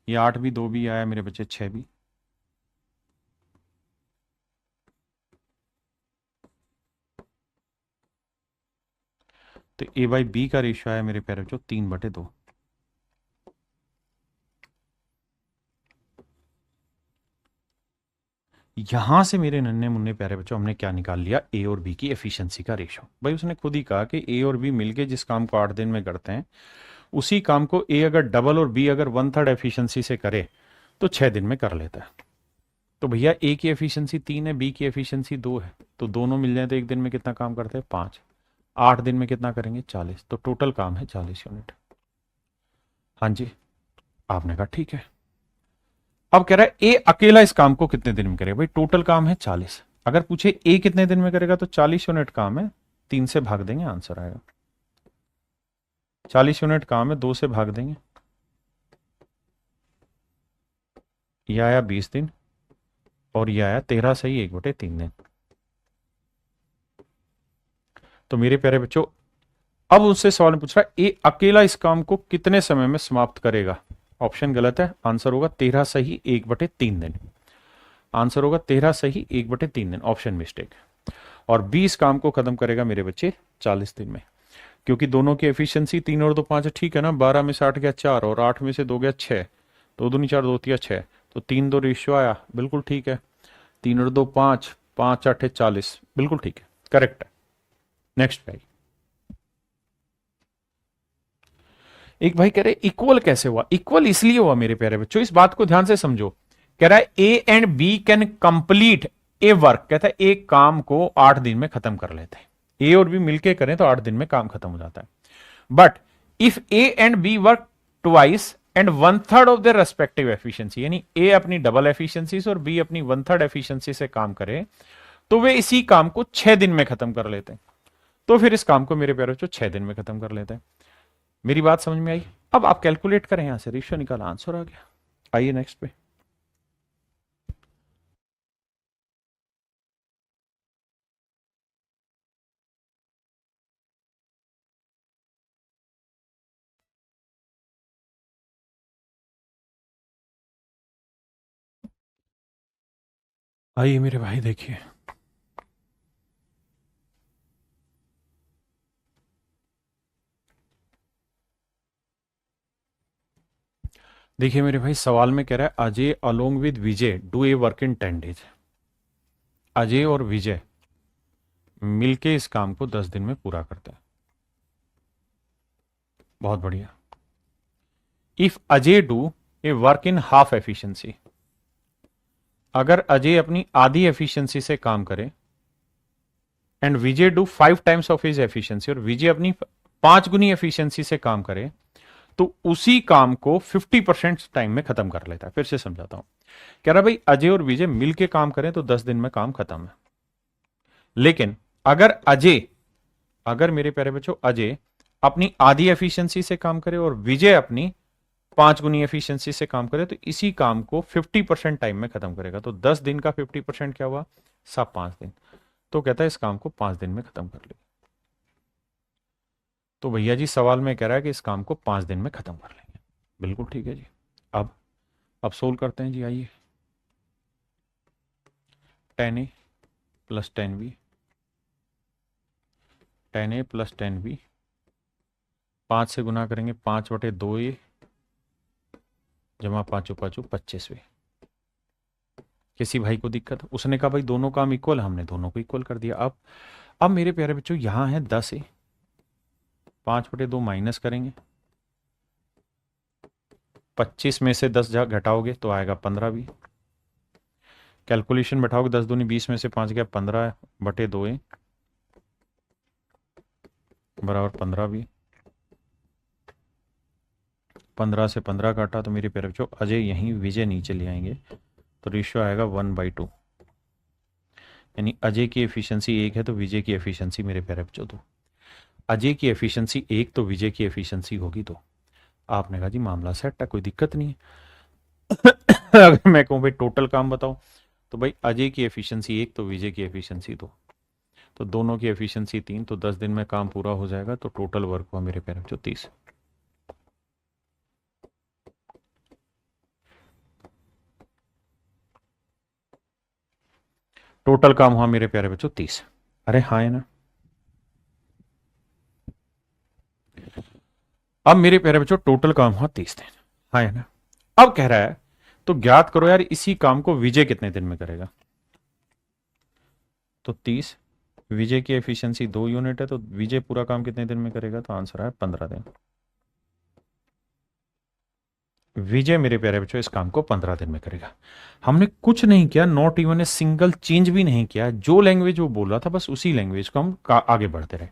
ये 8 भी 2 भी आया मेरे बच्चे 6 भी। तो ए बाई बी का रेशियो आया मेरे प्यारे बच्चों 3/2। यहां से मेरे नन्हे मुन्ने प्यारे बच्चों हमने क्या निकाल लिया, ए और बी की एफिशिएंसी का रेशियो। भाई उसने खुद ही कहा कि ए और बी मिलके जिस काम को 8 दिन में करते हैं उसी काम को ए अगर डबल और बी अगर 1/3 एफिशिएंसी से करे तो 6 दिन में कर लेता है। तो भैया ए की एफिशिएंसी 3 है, बी की एफिशिएंसी 2 है, तो दोनों मिल जाए तो एक दिन में कितना काम करते हैं 5, 8 दिन में कितना करेंगे 40, तो टोटल काम है 40 यूनिट। हाँ जी, आपने कहा ठीक है। अब कह रहा है ए अकेला इस काम को कितने दिन में करेगा, भाई टोटल काम है 40, अगर पूछे ए कितने दिन में करेगा तो 40 यूनिट काम है, 3 से भाग देंगे आंसर आएगा। 40 यूनिट काम है, 2 से भाग देंगे, यह आया 20 दिन और यह आया 13 सही 1/3 दिन। तो मेरे प्यारे बच्चों अब उससे सवाल में पूछ रहा है ए अकेला इस काम को कितने समय में समाप्त करेगा। ऑप्शन गलत है, आंसर होगा 13 सही 1/3 दिन। आंसर होगा 13 सही 1/3 दिन, ऑप्शन मिस्टेक। और 20 काम को खत्म करेगा मेरे बच्चे 40 दिन में, क्योंकि दोनों की एफिशिएंसी 3 और 2 5 है, ठीक है ना। 12 में से 8 गया 4 और 8 में से 2 गया 6, 2 दूनी 4 2 तिया 6, तो 3-2 रेशियो आया, बिल्कुल ठीक है। 3 और 2 5, 5 8 40, बिल्कुल ठीक है, करेक्ट है। नेक्स्ट भाई, एक भाई कह रहे इक्वल कैसे हुआ, इक्वल इसलिए हुआ मेरे प्यारे बच्चों, इस बात को ध्यान से समझो। कह रहा है A and B can complete a work, कहता है एक काम को 8 दिन में खत्म कर लेते हैं, ए और बी मिलके करें तो 8 दिन में काम खत्म हो जाता है। But if A and B work twice and 1/3 of their respective efficiency, यानी ए अपनी डबल एफिशिएंसी और बी अपनी 1/3 एफिशिएंसी से काम करे तो वे इसी काम को 6 दिन में खत्म कर लेते हैं। तो फिर इस काम को मेरे प्यारे बच्चों 6 दिन में खत्म कर लेते हैं। मेरी बात समझ में आई। अब आप कैलकुलेट करें, यहां से रेशियो निकाला, आंसर आ गया। आइए नेक्स्ट पे। आइए मेरे भाई देखिए, देखिए मेरे भाई सवाल में कह रहा है Ajay along with Vijay do a work in 10 days. Ajay और विजय मिलके इस काम को 10 दिन में पूरा करते हैं। बहुत बढ़िया। If Ajay do a work in half efficiency, अगर अजय अपनी आधी एफिशिएंसी से काम करे and Vijay do 5 times of his efficiency, और विजय अपनी 5 गुनी एफिशिएंसी से काम करे तो उसी काम को 50% टाइम में खत्म कर लेता है। फिर से समझाता हूं, कह रहा भाई अजय और विजय मिलके काम करें तो 10 दिन में काम खत्म है, लेकिन अगर मेरे प्यारे बच्चों अजय अपनी आधी एफिशिएंसी से काम करे और विजय अपनी 5 गुनी एफिशिएंसी से काम करे तो इसी काम को 50% टाइम में खत्म करेगा। तो 10 दिन का 50% क्या हुआ, सब 5 दिन। तो कहता है इस काम को 5 दिन में खत्म कर ले। तो भैया जी सवाल में कह रहा है कि इस काम को 5 दिन में खत्म कर लेंगे, बिल्कुल ठीक है जी। अब सोल्व करते हैं जी। आइए, 10a plus 10b, 10a plus 10b, 5 से गुना करेंगे 5/2a जमा 5×5 25। किसी भाई को दिक्कत, उसने कहा भाई दोनों काम इक्वल, हमने दोनों को इक्वल कर दिया। अब मेरे प्यारे बच्चों यहां है 10a, 5/2 माइनस करेंगे, 25 में से 10 घटाओगे तो आएगा 15 भी। कैलकुलेशन बैठाओगे 10 दूनी 20 में से 5 गया 15/2a बराबर 15 भी। 15 से 15 काटा तो मेरे प्यारे बच्चों अजय यहीं विजय नीचे ले आएंगे तो रेशियो आएगा 1/2, यानी अजय की एफिशिएंसी 1 है तो विजय की एफिशिएंसी मेरे प्यारे बच्चों 2। अजय की एफिशिएंसी 1 तो विजय की एफिशिएंसी होगी 2। आपने कहा जी मामला सेट है, कोई दिक्कत नहीं है। अगर मैं कहूं भाई टोटल काम बताओ तो भाई अजय की एफिशिएंसी 1 तो विजय की एफिशिएंसी 2, तो दोनों की एफिशिएंसी 3, तो 10 दिन में काम पूरा हो जाएगा। तो टोटल वर्क हुआ मेरे प्यारे बच्चों 30। टोटल काम हुआ मेरे प्यारे बच्चों 30। अरे हाँ है ना। अब मेरे प्यारे बच्चों टोटल काम हुआ 30 दिन। हाँ है ना। अब कह रहा है तो ज्ञात करो यार इसी काम को विजय कितने दिन में करेगा। तो 30, विजय की एफिशिएंसी 2 यूनिट है, तो विजय पूरा काम कितने दिन में करेगा। तो आंसर है 15 दिन। विजय मेरे प्यारे बच्चों इस काम को 15 दिन में करेगा। हमने कुछ नहीं किया, not even a single change भी नहीं किया। जो लैंग्वेज वो बोल रहा था बस उसी लैंग्वेज को हम आगे बढ़ते रहे।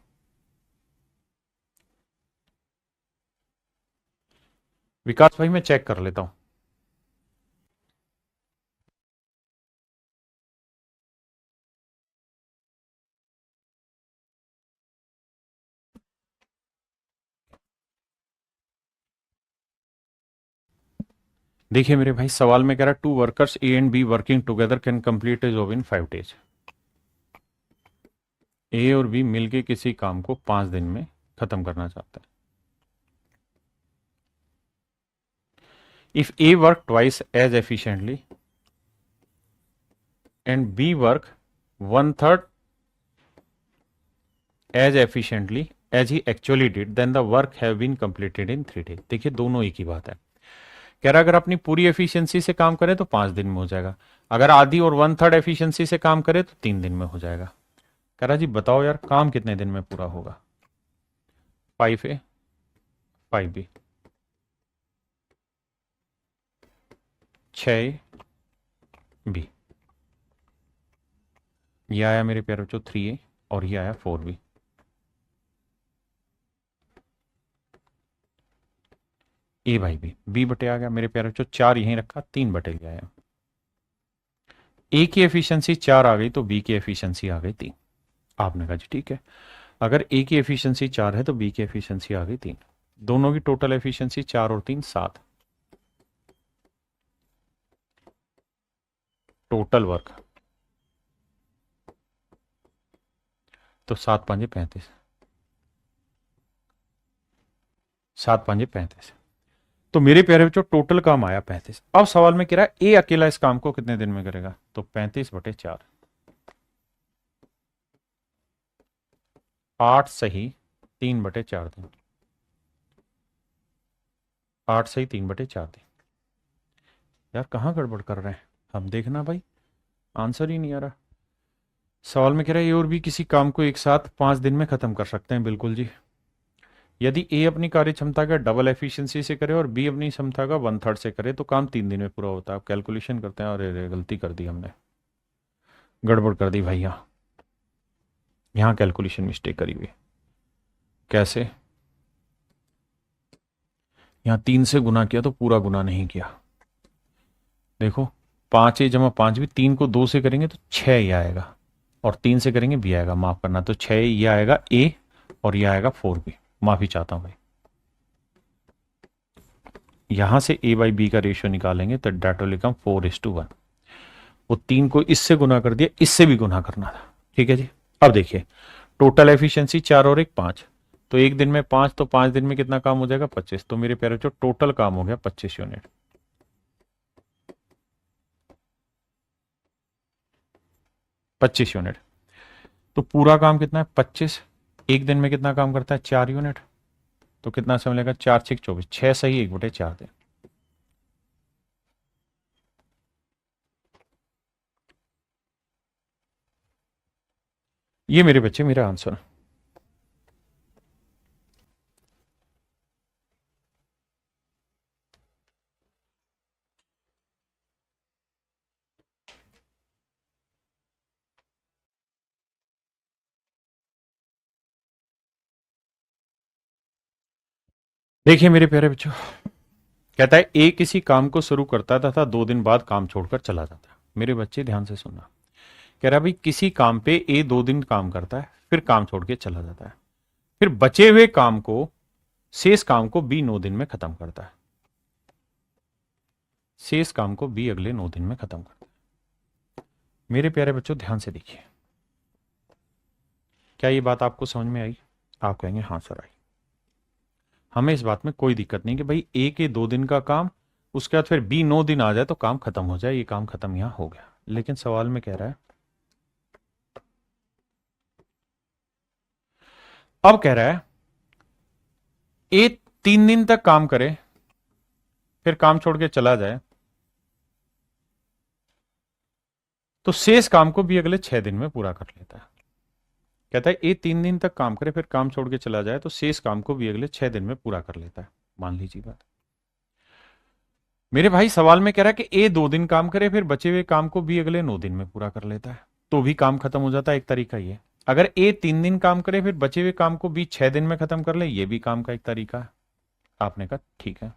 विकास भाई मैं चेक कर लेता हूं। देखिए मेरे भाई सवाल में कह रहा है 2 workers A and B working together can complete a job in 5 days. A और बी मिलके किसी काम को 5 दिन में खत्म करना चाहते हैं। If A work twice as efficiently and B work 1/3 as efficiently as he actually did then the work have been completed in 3 days. देखिए दोनों एक ही बात है। कह रहा अगर अपनी पूरी एफिशिएंसी से काम करें तो 5 दिन में हो जाएगा, अगर आधी और 1/3 एफिशिएंसी से काम करे तो 3 दिन में हो जाएगा। कह रहा जी बताओ यार काम कितने दिन में पूरा होगा। 5A 5B 6B, ये आया मेरे प्यारे बच्चों 3A और ये आया 4B। ए भाई बी बटे आ गया मेरे प्यारे बच्चों, 4 यहीं रखा, 3 बटे ले आया। ए की एफिशिएंसी 4 आ गई तो बी की एफिशिएंसी आ गई 3। आपने कहा जी ठीक है, अगर ए की एफिशिएंसी 4 है तो बी की एफिशिएंसी आ गई 3। दोनों की टोटल एफिशिएंसी 4 और 3 7। टोटल वर्क तो 7×5 = 35। 7×5 = 35। तो मेरे प्यारे बच्चों टोटल काम आया 35। अब सवाल में कह रहा है ए अकेला इस काम को कितने दिन में करेगा। तो 35/4, 8 सही 3/4 दिन। 8 सही 3/4 दिन। यार कहाँ गड़बड़ कर रहे हैं हम, देखना भाई आंसर ही नहीं आ रहा। सवाल में कह रहा है ए और बी किसी काम को एक साथ 5 दिन में खत्म कर सकते हैं। बिल्कुल जी, यदि ए अपनी कार्य क्षमता का डबल एफिशिएंसी से करे और बी अपनी क्षमता का 1/3 से करे तो काम 3 दिन में पूरा होता है। अब कैलकुलेशन करते हैं। अरे गलती कर दी हमने, गड़बड़ कर दी भैया, यहाँ कैलकुलेशन मिस्टेक करी हुई। कैसे, यहाँ 3 से गुना किया तो पूरा गुना नहीं किया। देखो 5A + 5B, 3 को 2 से करेंगे तो 6 ये आएगा और 3 से करेंगे बी आएगा, माफ करना। तो 6 ये आएगा ए और ये आएगा 4B। माफी चाहता हूं भाई, यहां से A/B का रेशियो निकालेंगे तो डेट विल बिकम 4:1। वो 3 को इससे गुना कर दिया, इससे भी गुना करना था। ठीक है जी। अब देखिए टोटल एफिशिएंसी 4 और 1 5, तो एक दिन में 5, तो 5 दिन में कितना काम हो जाएगा 25। तो मेरे प्यारे बच्चों टोटल काम हो गया 25 यूनिट। 25 यूनिट। तो पूरा काम कितना है 25। एक दिन में कितना काम करता है 4 यूनिट, तो कितना समय लगेगा 4×6 = 24। 6 सही 1/4 दिन। ये मेरे बच्चे मेरा आंसर। देखिए मेरे प्यारे बच्चों, कहता है ए किसी काम को शुरू करता था तथा 2 दिन बाद काम छोड़कर चला जाता है। मेरे बच्चे ध्यान से सुनना। कह रहा है भाई किसी काम पे ए 2 दिन काम करता है फिर काम छोड़ के चला जाता है, फिर बचे हुए काम को, शेष काम को बी 9 दिन में खत्म करता है। शेष काम को बी अगले 9 दिन में खत्म करता है। मेरे प्यारे बच्चों ध्यान से देखिए, क्या ये बात आपको समझ में आई? आप कहेंगे हाँ सर आई। हमें इस बात में कोई दिक्कत नहीं कि भाई ए के 2 दिन का काम, उसके बाद फिर बी 9 दिन आ जाए तो काम खत्म हो जाए, ये काम खत्म यहां हो गया। लेकिन सवाल में कह रहा है, अब कह रहा है ए 3 दिन तक काम करे फिर काम छोड़ के चला जाए तो शेष काम को भी अगले 6 दिन में पूरा कर लेता है। कहता है ए 3 दिन तक काम करे फिर काम छोड़ के चला जाए तो शेष काम को भी अगले 6 दिन में पूरा कर लेता है। मान लीजिए बात। मेरे भाई सवाल में कह रहा है कि ए 2 दिन काम करे फिर बचे हुए काम को भी अगले 9 दिन में पूरा कर लेता है, तो भी काम खत्म हो जाता है। एक तरीका ये, अगर ए 3 दिन काम करे फिर बचे हुए काम को भी 6 दिन में खत्म कर ले, ये भी काम का एक तरीका है। आपने कहा ठीक है।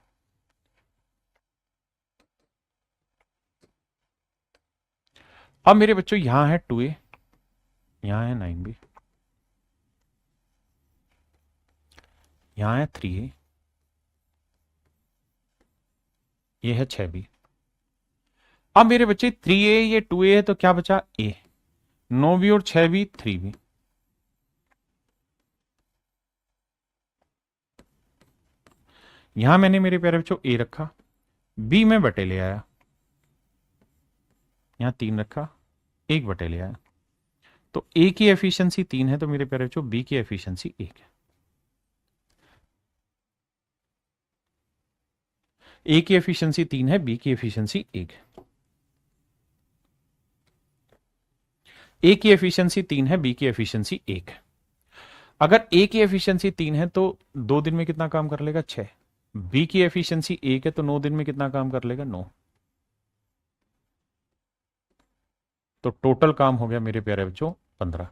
अब मेरे बच्चों यहां है 2A, यहां है 9B, यहां है 3A, ये है 6B। अब मेरे बच्चे 3A ये 2A है तो क्या बचा A, 9B और 6B 3B। यहां मैंने मेरे प्यारे बच्चों A रखा, B में बटे ले आया, यहां 3 रखा, 1 बटे ले आया। तो A की एफिशिएंसी 3 है तो मेरे प्यारे बच्चों B की एफिशिएंसी 1 है। A की एफिशिएंसी 3 है, B की एफिशिएंसी 1 है। A की एफिशिएंसी 3 है, B की एफिशिएंसी 1 है। अगर A की एफिशिएंसी 3 है तो 2 दिन में कितना काम कर लेगा 6, B की एफिशिएंसी 1 है तो 9 दिन में कितना काम कर लेगा 9। तो टोटल काम हो गया मेरे प्यारे बच्चों 15।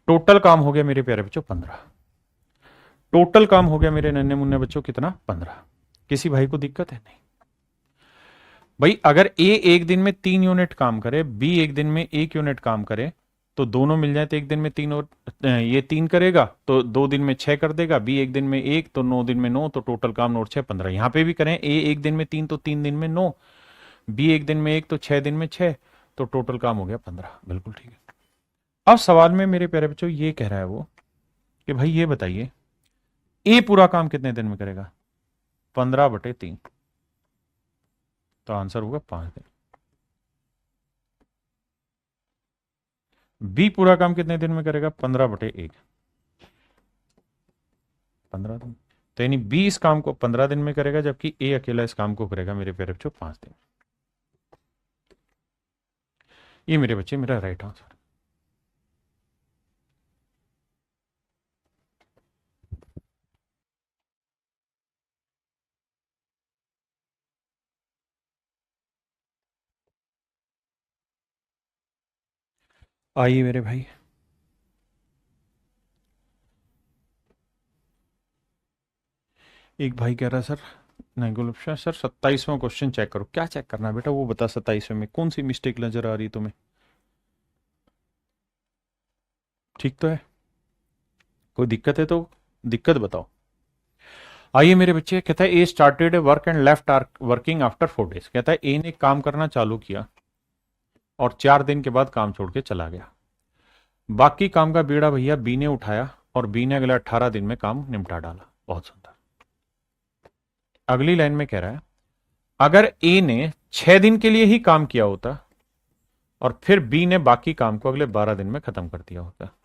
टोटल काम हो गया मेरे प्यारे बच्चों 15। टोटल काम हो गया मेरे नन्हे मुन्ने बच्चों कितना 15। किसी भाई को दिक्कत है? नहीं भाई। अगर ए 1 दिन में 3 यूनिट काम करे, बी 1 दिन में 1 यूनिट काम करे, तो दोनों मिल जाए तो 1 दिन में 3 और ये 3 करेगा तो 2 दिन में 6 कर देगा, बी 1 दिन में 1 तो 9 दिन में 9, तो टोटल काम 9 और 6 15। यहां पे भी करें ए 1 दिन में 3 तो 3 दिन में 9, बी 1 दिन में 1 तो 6 दिन में 6, तो टोटल काम हो गया 15। बिल्कुल ठीक है। अब सवाल में मेरे प्यारे बच्चों ये कह रहा है वो कि भाई ये बताइए ए पूरा काम कितने दिन में करेगा? 15/3, तो आंसर होगा 5 दिन। बी पूरा काम कितने दिन में करेगा? 15/1, 15 दिन। तो यानी बी इस काम को 15 दिन में करेगा जबकि ए अकेला इस काम को करेगा मेरे प्यारे बच्चों 5 दिन। ये मेरे बच्चे मेरा राइट आंसर। आइए मेरे भाई, एक भाई कह रहा है सर, नहीं गुलाब शाह सर 27वां क्वेश्चन चेक करो। क्या चेक करना है बेटा वो बता, 27वें में कौन सी मिस्टेक नजर आ रही तुम्हें? ठीक तो है? कोई दिक्कत है तो दिक्कत बताओ। आइए मेरे बच्चे, कहता है A started work and left working after 4 days। कहता है ए ने काम करना चालू किया और 4 दिन के बाद काम छोड़ के चला गया। बाकी काम का बीड़ा भैया बी ने उठाया और बी ने अगले 18 दिन में काम निपटा डाला। बहुत सुंदर। अगली लाइन में कह रहा है अगर ए ने 6 दिन के लिए ही काम किया होता और फिर बी ने बाकी काम को अगले 12 दिन में खत्म कर दिया होता।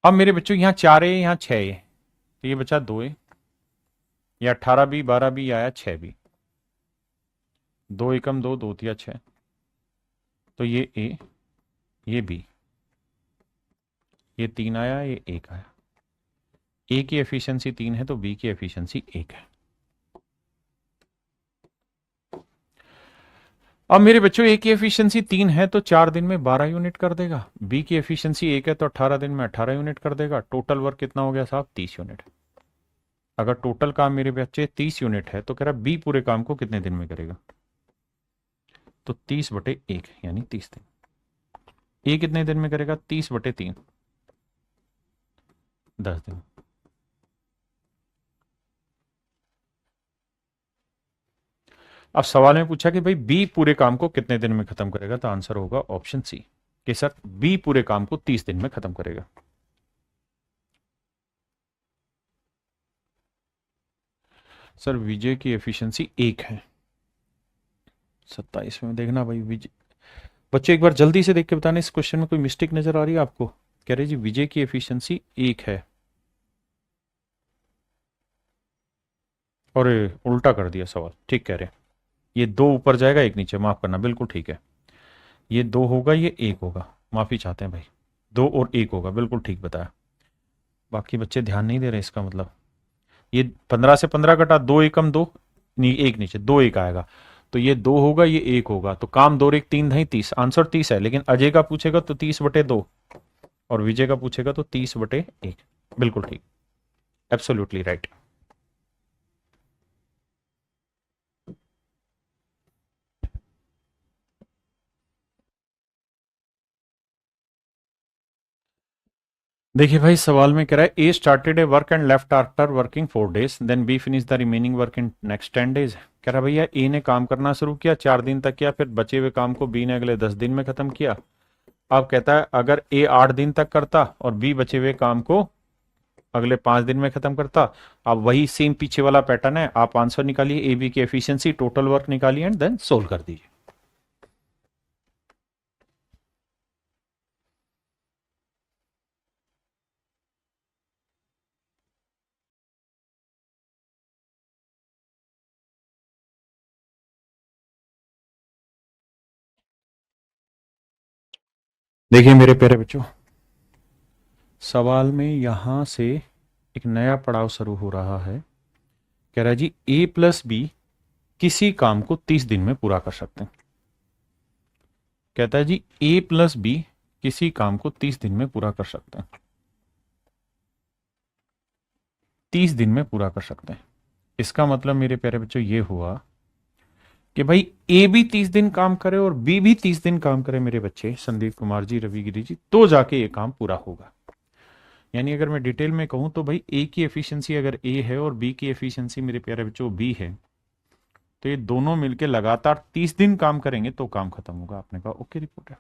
अब मेरे बच्चों यहां 4A यहां 6A, तो ये बचा 2A, या 18B 12B आया 6B, 2 एकम 2 2 तिया 6, तो ये A ये B, ये 3 आया ये 1 आया। ए की एफिशिएंसी 3 है तो बी की एफिशिएंसी 1 है। अब मेरे बच्चों ए की एफिशिएंसी 3 है तो 4 दिन में 12 यूनिट कर देगा, बी की एफिशिएंसी 1 है तो 18 दिन में 18 यूनिट कर देगा। टोटल वर्क कितना हो गया साहब? 30 यूनिट। अगर टोटल काम मेरे बच्चे 30 यूनिट है तो कह रहा बी पूरे काम को कितने दिन में करेगा? तो 30/1 यानी 30 दिन। ए कितने दिन में करेगा? 30/3, 10 दिन। अब सवाल में पूछा कि भाई बी पूरे काम को कितने दिन में खत्म करेगा, तो आंसर होगा ऑप्शन सी कि सर बी पूरे काम को 30 दिन में खत्म करेगा। सर विजय की एफिशिएंसी 1 है। 27 में देखना भाई विजय, बच्चे एक बार जल्दी से देख के बताना इस क्वेश्चन में कोई मिस्टेक नजर आ रही है आपको। कह रहे जी विजय की एफिशिएंसी 1 है, और उल्टा कर दिया सवाल, ठीक कह रहे हैं। ये 2 ऊपर जाएगा 1 नीचे, माफ करना, बिल्कुल ठीक है। ये 2 होगा, ये 1 होगा, माफी चाहते हैं भाई। 2 और 1 होगा, बिल्कुल ठीक बताया। बाकी बच्चे ध्यान नहीं दे रहे, इसका मतलब ये 15 से 15 कटा, 2 एकम 2, 1 नीचे, 2 1 आएगा, तो ये 2 होगा, ये 1 होगा, तो काम 2 1 3 नहीं 30, आंसर 30 है। लेकिन अजय का पूछेगा तो 30/2, और विजय का पूछेगा तो 30/1। बिल्कुल ठीक, एब्सोल्युटली राइट। देखिए भाई सवाल में कह रहा है A started a work and left after working 4 days, then B finish the remaining work in next 10 days। कह रहा भैया ए ने काम करना शुरू किया 4 दिन तक किया, फिर बचे हुए काम को बी ने अगले 10 दिन में खत्म किया। अब कहता है अगर ए 8 दिन तक करता और बी बचे हुए काम को अगले 5 दिन में खत्म करता। अब वही सेम पीछे वाला पैटर्न है, आप आंसर निकालिए, ए बी की एफिशिएंसी, टोटल वर्क निकालिए एंड देन सोल्व कर दीजिए। देखिए मेरे प्यारे बच्चों, सवाल में यहां से एक नया पड़ाव शुरू हो रहा है। कह रहा है जी ए प्लस बी किसी काम को 30 दिन में पूरा कर सकते हैं। कहता है जी ए प्लस बी किसी काम को 30 दिन में पूरा कर सकते हैं, 30 दिन में पूरा कर सकते हैं। इसका मतलब मेरे प्यारे बच्चों ये हुआ कि भाई ए भी 30 दिन काम करे और बी भी 30 दिन काम करे मेरे बच्चे, संदीप कुमार जी, रवि गिरी जी, तो जाके ये काम पूरा होगा। यानी अगर मैं डिटेल में कहूं तो भाई ए की एफिशिएंसी अगर ए है और बी की एफिशिएंसी मेरे प्यारे बच्चों बी है, तो ये दोनों मिलकर लगातार 30 दिन काम करेंगे तो काम खत्म होगा। आपने कहा ओके रिपोर्ट है।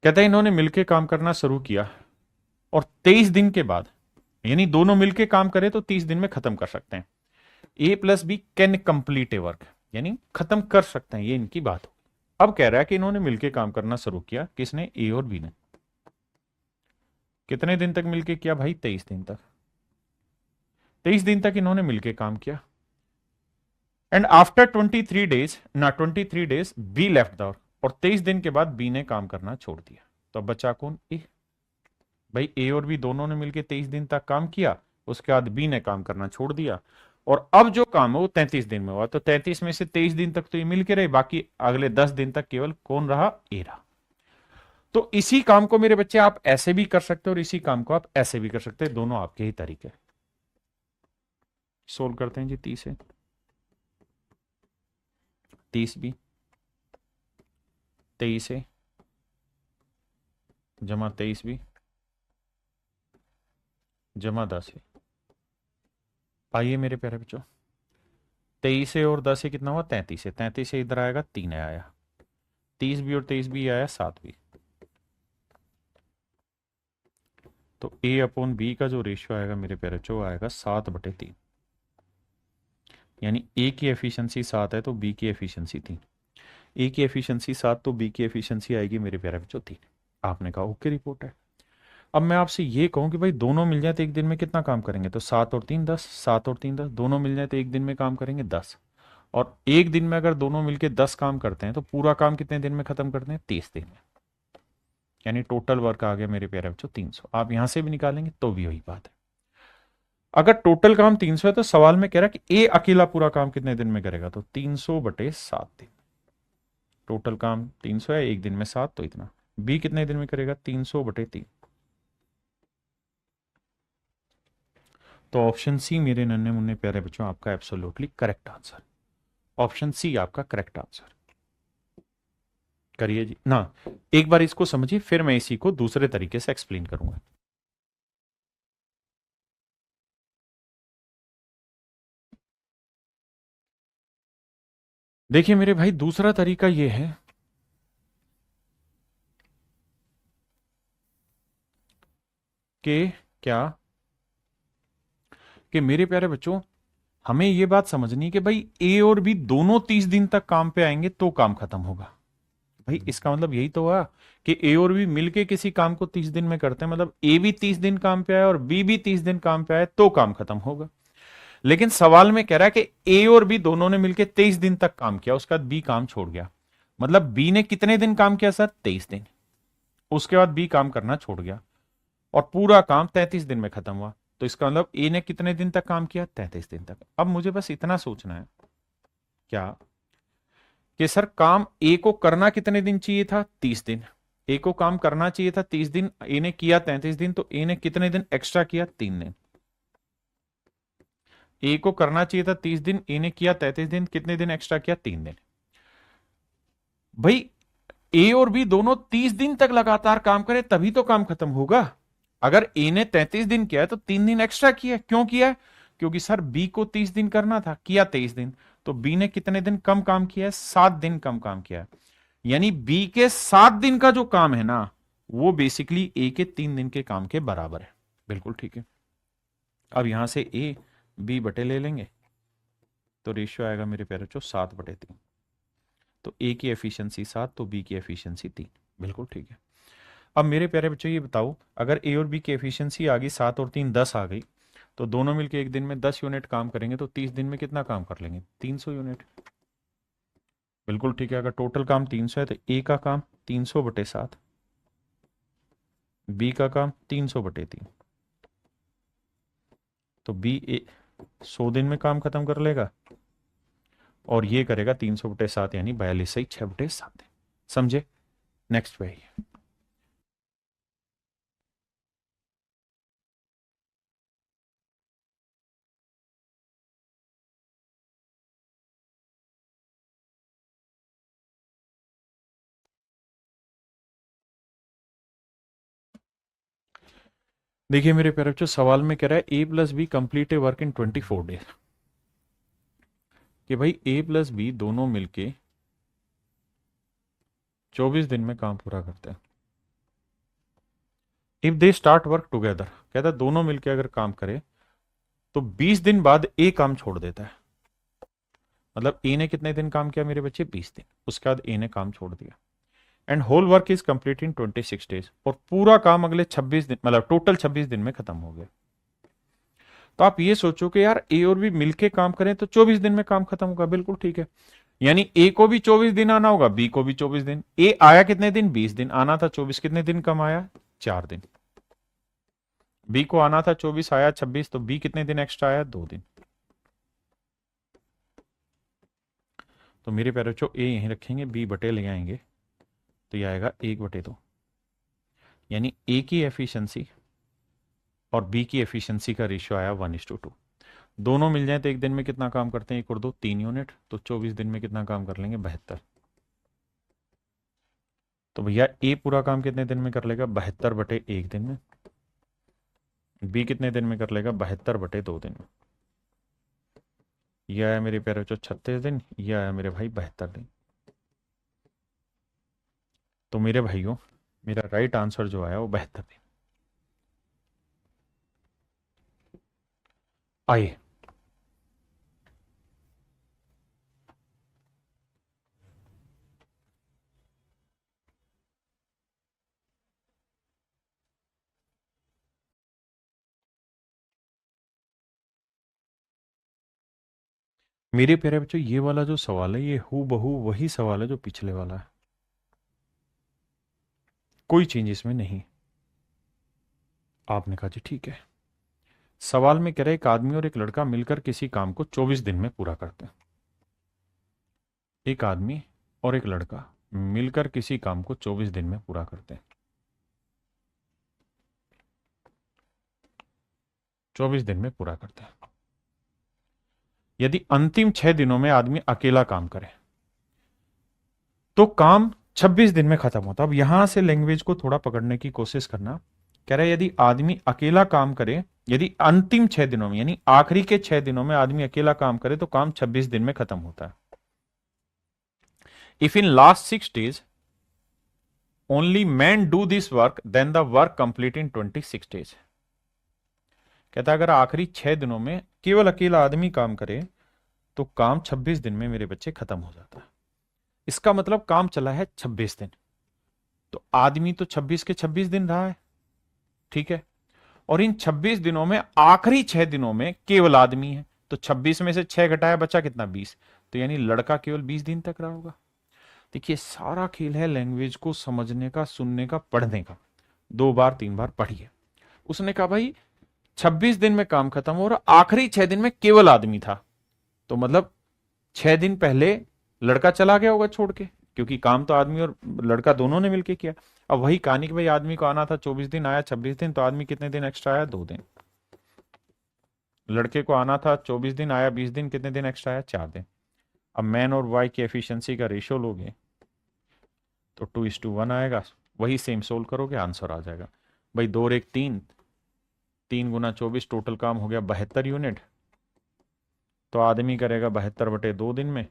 कहता है इन्होंने मिलकर काम करना शुरू किया और 23 दिन के बाद, यानी दोनों मिलकर काम करें तो 30 दिन में खत्म कर सकते हैं। A plus B can complete a work, यानी खत्म कर सकते हैं, ये इनकी बात हो। अब कह रहा है कि इन्होंने मिलकर काम करना शुरू किया, किसने, ए और बी ने। कितने दिन तक मिलकर किया भाई, 23 दिन तक। 23 दिन तक इन्होंने मिलकर काम किया एंड आफ्टर 23 डेज ना 23 डेज बी लेफ्ट द, और 23 दिन के बाद बी ने काम करना छोड़ दिया। तो अब बचा कौन, ए। भाई ए और बी दोनों ने मिलकर 23 दिन तक काम किया, उसके बाद बी ने काम करना छोड़ दिया, और अब जो काम है वो 33 दिन में हुआ। तो 33 में से 23 दिन तक तो ये मिलके रहे, बाकी अगले 10 दिन तक केवल कौन रहा, ए रहा। तो इसी काम को मेरे बच्चे आप ऐसे भी कर सकते हो और इसी काम को आप ऐसे भी कर सकते हैं, दोनों आपके ही तरीके। सोल्व करते हैं जी, 30 है, 30 भी, 23 है जमा 23 भी जमा 10 है। आइए मेरे प्यारे बच्चों, 23 है और 10 है कितना हुआ, 33 है। 33 से इधर आएगा 3 आया, 30 भी और 23 भी आया 7 भी। तो ए अपॉन बी का जो रेशियो आएगा मेरे प्यारे बच्चों आएगा 7/3। यानी ए की एफिशिएंसी 7 है तो बी की एफिशिएंसी 3। ए की एफिशिएंसी 7 तो बी की एफिशिएंसी आएगी मेरे प्यारे बच्चों 3। आपने कहा ओके रिपोर्ट है। अब मैं आपसे ये कहूं कि भाई दोनों मिल जाए तो एक दिन में कितना काम करेंगे, तो 7 और 3 10, 7 और 3 10, दोनों मिल जाए तो एक दिन में काम करेंगे 10। और एक दिन में अगर दोनों मिलके 10 काम करते हैं तो पूरा काम कितने दिन में खत्म करते हैं, 30 दिन में। यानी टोटल वर्क आ गया मेरे प्यारे बच्चों 300। आप यहां से भी निकालेंगे तो भी वही बात है। अगर टोटल काम 300 है तो सवाल में कह रहा है कि ए अकेला पूरा काम कितने दिन में करेगा, तो 300/7 दिन। टोटल काम 300 है, एक दिन में 7, तो इतना। बी कितने दिन में करेगा, 300/3। तो ऑप्शन सी मेरे नन्हे मुन्ने प्यारे बच्चों आपका absolutely correct answer. Option C आपका करेक्ट आंसर। करिए जी ना, एक बार इसको समझिए, फिर मैं इसी को दूसरे तरीके से एक्सप्लेन करूंगा। देखिए मेरे भाई, दूसरा तरीका यह है कि क्या, कि मेरे प्यारे बच्चों, हमें यह बात समझनी है कि भाई ए और बी दोनों 30 दिन तक काम पे आएंगे तो काम खत्म होगा। भाई इसका मतलब यही तो हुआ कि ए और बी मिलके किसी काम को 30 दिन में करते हैं, मतलब ए भी 30 दिन काम पे आए और बी भी 30 दिन काम पे आए तो काम खत्म होगा। लेकिन सवाल में कह रहा है कि ए और बी दोनों ने मिलकर 23 दिन तक काम किया, उसके बाद बी काम छोड़ गया। मतलब बी ने कितने दिन काम किया सर? 23 दिन। उसके बाद बी काम करना छोड़ गया और पूरा काम 33 दिन में खत्म हुआ। तो इसका मतलब ए ने कितने दिन तक काम किया? 33 दिन तक। अब मुझे बस इतना सोचना है क्या, कि सर काम ए को करना कितने दिन चाहिए था? 30 दिन। ए को काम करना चाहिए था 30 दिन, ए ने किया 33 दिन, तो ए ने कितने दिन एक्स्ट्रा किया? 3 दिन। ए को करना चाहिए था 30 दिन, ए ने किया 33 दिन, कितने दिन एक्स्ट्रा किया? 3 दिन। भाई ए और बी दोनों 30 दिन तक लगातार काम करे तभी तो काम खत्म होगा। अगर ए ने 33 दिन किया है तो 3 दिन एक्स्ट्रा किया। क्यों किया? क्योंकि सर बी को 30 दिन करना था, किया 23 दिन, तो बी ने कितने दिन कम काम किया है? 7 दिन कम काम किया है। यानी बी के 7 दिन का जो काम है ना, वो बेसिकली ए के 3 दिन के काम के बराबर है। बिल्कुल ठीक है। अब यहां से ए बी बटे ले लेंगे तो रेशियो आएगा मेरे प्यारे बच्चों 7/3। तो ए की एफिशिएंसी 7 तो बी की एफिशिएंसी 3। बिल्कुल ठीक है। अब मेरे प्यारे बच्चों ये बताओ, अगर ए और बी की एफिशिएंसी आ गई 7 और 3 10 आ गई, तो दोनों मिलकर एक दिन में 10 यूनिट काम करेंगे, तो 30 दिन में कितना काम कर लेंगे? 300 यूनिट। बिल्कुल ठीक है। अगर टोटल काम 300 है तो ए का काम 300/7, बी का काम 300/3, तो बी 100 दिन में काम खत्म कर लेगा और ये करेगा 300/7 यानी 42 सही 6/7। समझे? नेक्स्ट पे आइए। देखिए मेरे प्यारे बच्चों, सवाल में कह रहा है A plus B complete a work in 24 days. कि भाई ए प्लस बी दोनों मिलके 24 दिन में काम पूरा करते हैं। If they start work together, कहता है दोनों मिलके अगर काम करे तो 20 दिन बाद ए काम छोड़ देता है। मतलब ए ने कितने दिन काम किया मेरे बच्चे? 20 दिन। उसके बाद ए ने काम छोड़ दिया। And whole work is complete in 26 days, और पूरा काम अगले 26 दिन, मतलब टोटल 26 दिन में खत्म हो गया। तो आप ये सोचो कि यार ए और बी मिलके काम करें तो 24 दिन में काम खत्म होगा। बिल्कुल ठीक है। यानी ए को भी 24 दिन आना होगा, बी को भी 24 दिन। ए आया कितने दिन? 20 दिन। आना था 24, कितने दिन कम आया? 4 दिन। बी को आना था 24, आया 26, तो बी कितने दिन एक्स्ट्रा आया? 2 दिन। तो मेरे प्यारे बच्चों ए यहीं रखेंगे, बी बटे ले आएंगे, तो ये आएगा 1/2। यानी ए की एफिशिएंसी और बी की एफिशिएंसी का रेशियो आया 1:2। दोनों मिल जाए तो एक दिन में कितना काम करते हैं? 1 और 2 3 यूनिट, तो 24 दिन में कितना काम कर लेंगे? 72। तो भैया ए पूरा काम कितने दिन में कर लेगा? 72/1 दिन में। बी कितने दिन में कर लेगा? 72/2 दिन में। यह आया मेरे प्यारे बच्चों 36 दिन, यह आया मेरे भाई 72 दिन। तो मेरे भाइयों, मेरा राइट आंसर जो आया वो 72 दिन। आइए, मेरे प्यारे बच्चों ये वाला जो सवाल है ये हू बहू वही सवाल है जो पिछले वाला है, कोई चेंज इसमें नहीं। आपने कहा जी ठीक है। सवाल में कह रहे एक आदमी और एक लड़का मिलकर किसी काम को 24 दिन में पूरा करते हैं। एक आदमी और एक लड़का मिलकर किसी काम को 24 दिन में पूरा करते हैं। 24 दिन में पूरा करते हैं। यदि अंतिम 6 दिनों में आदमी अकेला काम करे तो काम 26 दिन में खत्म होता। अब यहां से लैंग्वेज को थोड़ा पकड़ने की कोशिश करना। कह रहे यदि आदमी अकेला काम करे, यदि अंतिम 6 दिनों में यानी आखिरी के 6 दिनों में आदमी अकेला काम करे तो काम 26 दिन में खत्म होता है। If in last 6 days only man do this work then the work complete in 26 days। कहता है अगर आखिरी 6 दिनों में केवल अकेला आदमी काम करे तो काम 26 दिन में मेरे बच्चे खत्म हो जाता है। इसका मतलब काम चला है 26 दिन, तो आदमी तो 26 के 26 दिन रहा है, ठीक है। और इन 26 दिनों में आखिरी 6 दिनों में केवल आदमी है, तो 26 में से 6 घटाया बचा कितना, 20। तो यानी लड़का केवल 20 दिन तक रहा होगा। देखिए सारा खेल है लैंग्वेज को समझने का, सुनने का, पढ़ने का। 2 बार 3 बार पढ़िए। उसने कहा भाई 26 दिन में काम खत्म हो रहा, आखिरी 6 दिन में केवल आदमी था, तो मतलब 6 दिन पहले लड़का चला गया होगा छोड़ के, क्योंकि काम तो आदमी और लड़का दोनों ने मिलकर किया। अब वही कहानी कि भाई आदमी को आना था 24 दिन, आया 26 दिन, तो आदमी कितने दिन एक्स्ट्रा आया, 2 दिन। लड़के को आना था 24 दिन, आया 20 दिन, कितने दिन एक्स्ट्रा आया, 4 दिन। अब मैन और वाई की एफिशिएंसी का रेशियो लोगे तो 2:1 आएगा। वही सेम सोल्व करोगे, आंसर आ जाएगा। भाई 2 और 1 3, 3 × 24, टोटल काम हो गया 72 यूनिट। तो आदमी करेगा 72/2 दिन में,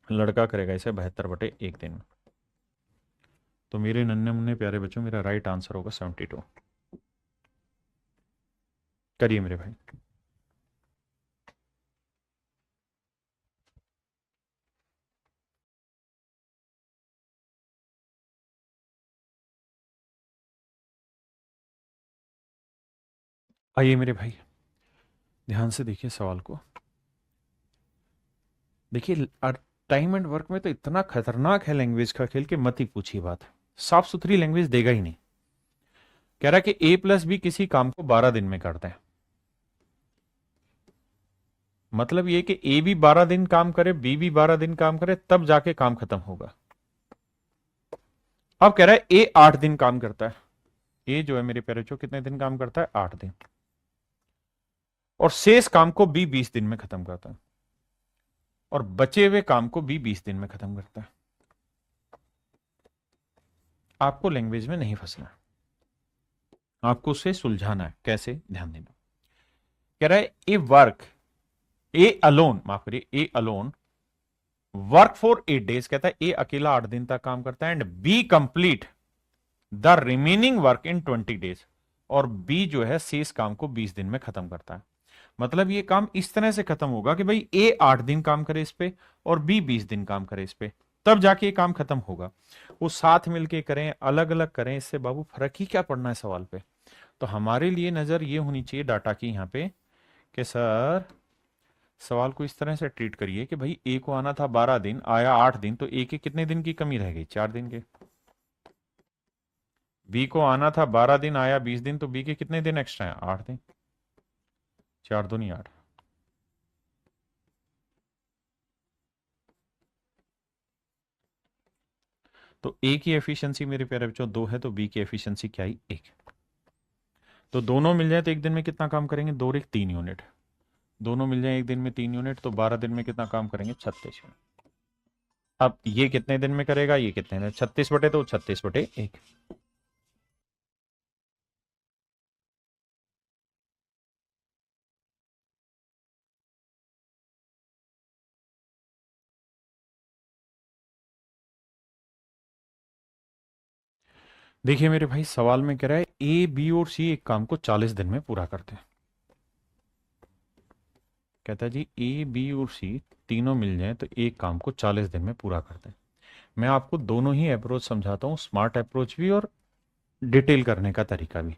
लड़का करेगा इसे 72/1 दिन में। तो मेरे नन्हे मुन्ने प्यारे बच्चों, मेरा राइट आंसर होगा 72। करिए मेरे भाई। आइए मेरे भाई, ध्यान से देखिए सवाल को। देखिए टाइम एंड वर्क में तो इतना खतरनाक है लैंग्वेज का खेल कि मत ही पूछिए बात। साफ सुथरी लैंग्वेज देगा ही नहीं। कह रहा है कि A+B किसी काम को 12 दिन में करते हैं। मतलब ये कि A भी 12 दिन काम करे, B भी 12 दिन काम करे, तब जाके काम खत्म होगा। अब कह रहा है A 8 दिन काम करता है। A जो है मेरे प्यारे बच्चों कितने दिन काम करता है, 8 दिन। और शेष काम को B 20 दिन में खत्म करता है, और बचे हुए काम को B 20 दिन में खत्म करता है। आपको लैंग्वेज में नहीं फंसना, आपको उसे सुलझाना है। कैसे, ध्यान देना। कह रहा है ए वर्क, ए अलोन, माफ करिए, A alone work for 8 days। कहता है ए अकेला 8 दिन तक काम करता है, and B complete the remaining work in 20 days। और बी जो है शेष काम को 20 दिन में खत्म करता है। मतलब ये काम इस तरह से खत्म होगा कि भाई ए 8 दिन काम करे इस पे और बी 20 दिन काम करे इस पे, तब जाके ये काम खत्म होगा। वो साथ मिलके करें, अलग अलग करें, इससे बाबू फर्क ही क्या पड़ना है सवाल पे। तो हमारे लिए नजर ये होनी चाहिए डाटा की यहाँ पे कि सर सवाल को इस तरह से ट्रीट करिए कि भाई ए को आना था 12 दिन, आया 8 दिन, तो ए के कितने दिन की कमी रह गई, 4 दिन के। बी को आना था 12 दिन, आया 20 दिन, तो बी के कितने दिन एक्स्ट्रा है, 8 दिन। 4 दूनी 8। तो ए की एफिशिएंसी मेरे प्यारे बच्चों 2 है, तो बी की एफिशिएंसी क्या है, 1। तो दोनों मिल जाए तो एक दिन में कितना काम करेंगे, 2 और 1 3 यूनिट। दोनों मिल जाए एक दिन में 3 यूनिट, तो 12 दिन में कितना काम करेंगे, 36 यूनिट। अब ये कितने दिन में करेगा, ये कितने दिन, 36/2, 36/1। देखिए मेरे भाई सवाल में कह रहा है ए बी और सी एक काम को 40 दिन में पूरा करते हैं। कहता है जी ए बी और सी तीनों मिल जाए तो एक काम को 40 दिन में पूरा करते हैं। मैं आपको दोनों ही अप्रोच समझाता हूं, स्मार्ट अप्रोच भी और डिटेल करने का तरीका भी।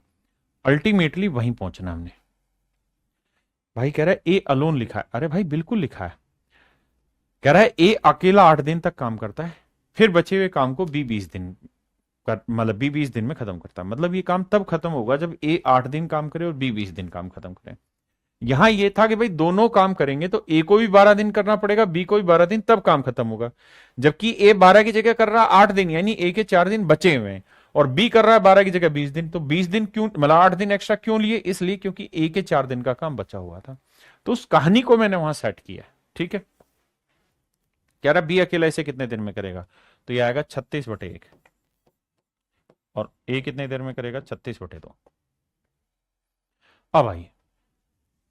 अल्टीमेटली वहीं पहुंचना हमने। भाई कह रहा है ए अलोन लिखा है, अरे भाई बिल्कुल लिखा है। कह रहा है ए अकेला 8 दिन तक काम करता है, फिर बचे हुए काम को बी 20 दिन कर, मतलब बी 20 दिन में खत्म करता है। मतलब ये काम तब खत्म होगा जब ए 8 दिन काम करे और बी 20 दिन काम खत्म करे। यहां ये था कि भाई दोनों काम करेंगे तो ए को भी 12 दिन करना पड़ेगा, बी को भी 12 दिन, तब काम खत्म होगा। जबकि ए 12 की जगह कर रहा 8 दिन, यानी ए के 4 दिन बचे हुए हैं, और बी कर रहा है 12 की जगह 20 दिन। तो 20 दिन क्यों, मतलब 8 दिन एक्स्ट्रा क्यों लिए, इसलिए क्योंकि ए के 4 दिन का काम बचा हुआ था। तो उस कहानी को मैंने वहां सेट किया, ठीक है। कह रहा बी अकेला इसे कितने दिन में करेगा, तो ये आएगा 36/1, और ए कितने देर में करेगा, 36/2। अब आइए,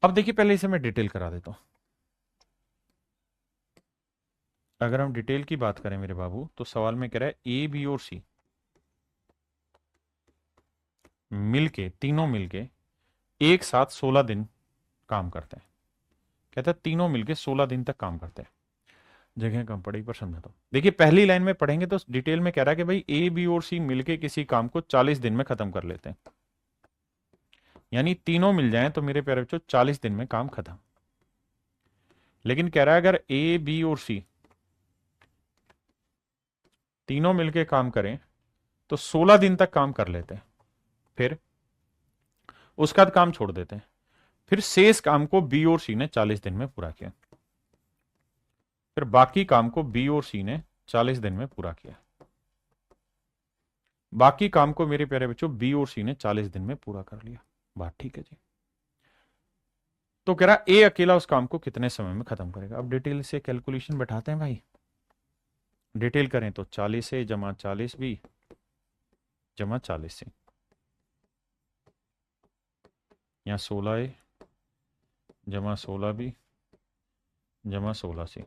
अब देखिए पहले इसे मैं डिटेल करा देता हूं। अगर हम डिटेल की बात करें मेरे बाबू, तो सवाल में कह रहा है ए बी और सी मिलके, तीनों मिलके एक साथ 16 दिन काम करते हैं। कहता है तीनों मिलके 16 दिन तक काम करते हैं। जगह कम पड़ेगी पर समझा दो। देखिए पहली लाइन में पढ़ेंगे तो डिटेल में कह रहा है कि भाई ए बी और सी मिलके किसी काम को 40 दिन में खत्म कर लेते हैं। यानी तीनों मिल जाएं तो मेरे प्यारे बच्चों 40 दिन में काम खत्म। लेकिन कह रहा है अगर ए बी और सी तीनों मिलके काम करें तो 16 दिन तक काम कर लेते हैं, फिर उसका बाद काम छोड़ देते हैं। फिर शेष काम को बी और सी ने 40 दिन में पूरा किया। फिर बाकी काम को बी और सी ने 40 दिन में पूरा किया। बाकी काम को मेरे प्यारे बच्चों बी और सी ने 40 दिन में पूरा कर लिया। बात ठीक है जी। तो कह रहा ए अकेला उस काम को कितने समय में खत्म करेगा। अब डिटेल से कैलकुलेशन बैठाते हैं भाई। डिटेल करें तो 40 ए जमा 40 बी जमा 40 सी, यहाँ 16 ए जमा 16 बी जमा 16 सी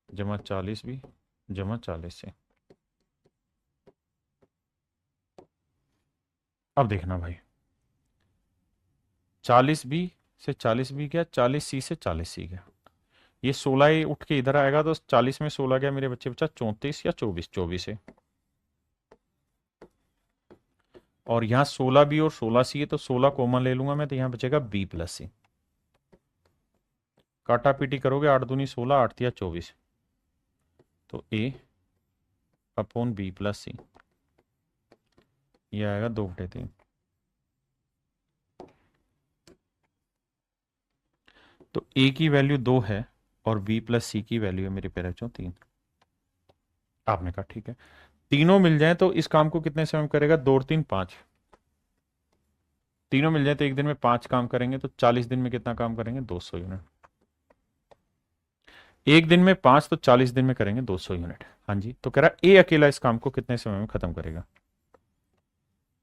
जमा 40 बी जमा 40 सी। अब देखना भाई, 40 बी से 40 बी गया, 40 सी से 40 सी गया। ये 16 ए उठ के इधर आएगा तो 40 में 16 गया मेरे बच्चे, बच्चा 34 या 24, 24 है। और यहाँ 16 बी और 16 सी है तो 16 कॉमन ले लूंगा मैं, तो यहाँ बचेगा बी प्लस सी। काटा पीटी करोगे 8 दूनी 16, 8 तिया 24, तो ए अपॉन बी प्लस सी, ये आएगा 2/3। तो ए की वैल्यू 2 है और बी प्लस सी की वैल्यू है मेरे प्यारे बच्चों 3। आपने कहा ठीक है, तीनों मिल जाए तो इस काम को कितने समय में करेगा, 2 और 3 5। तीनों मिल जाए तो एक दिन में 5 काम करेंगे, तो 40 दिन में कितना काम करेंगे, 200 यूनिट। एक दिन में 5 तो 40 दिन में करेंगे 200 यूनिट। हाँ जी, तो कह रहा ए अकेला इस काम को कितने समय में खत्म करेगा,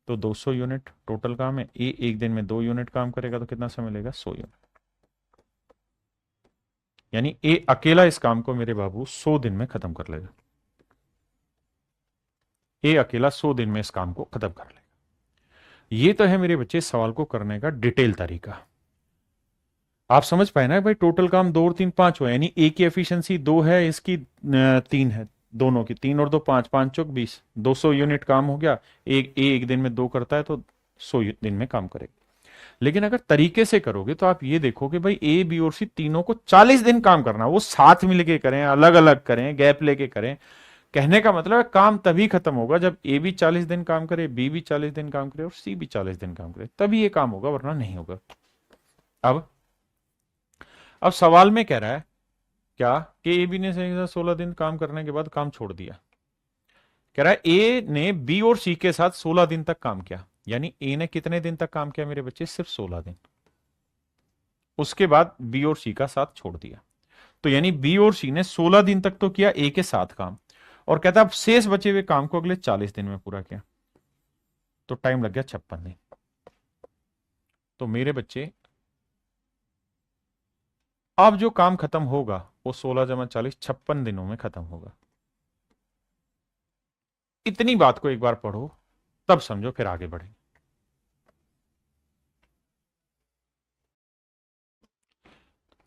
तो 200 यूनिट टोटल काम है। ए एक दिन में 2 यूनिट काम करेगा तो कितना समय लेगा, 100 यूनिट। यानी ए अकेला इस काम को मेरे बाबू 100 दिन में खत्म कर लेगा। ए अकेला 100 दिन में इस काम को खत्म कर लेगा। ये तो है मेरे बच्चे सवाल को करने का डिटेल तरीका। आप समझ पाए ना भाई, टोटल काम 2 और 3 5 हुआ, यानी ए की एफिशिएंसी 2 है, इसकी 3 है, दोनों की 3 और 2 5, 5 चौक 20, 200 यूनिट काम हो गया। एक दिन में 2 करता है तो 100 दिन में काम करेगा। लेकिन अगर तरीके से करोगे तो आप ये देखोगे भाई ए बी और सी तीनों को 40 दिन काम करना, वो साथ मिलके करें, अलग अलग करें, गैप लेके करें। कहने का मतलब है काम तभी खत्म होगा जब ए भी 40 दिन काम करे, बी भी 40 दिन काम करे और सी भी 40 दिन काम करे, तभी ये काम होगा, वरना नहीं होगा। अब सवाल में कह रहा है क्या कि ए बी ने 16 दिन काम करने के बाद काम छोड़ दिया। कह रहा है ए ने बी और सी के साथ 16 दिन तक काम किया। यानी ए ने कितने दिन तक काम किया मेरे बच्चे, सिर्फ 16 दिन। उसके बाद बी और सी का साथ छोड़ दिया। तो यानी बी और सी ने 16 दिन तक तो किया ए के साथ काम, और कहता अब शेष बचे हुए काम को अगले 40 दिन में पूरा किया, तो टाइम लग गया 56 दिन। तो मेरे बच्चे अब जो काम खत्म होगा वो 16 जमा 40 56 दिनों में खत्म होगा। इतनी बात को एक बार पढ़ो तब समझो, फिर आगे बढ़े।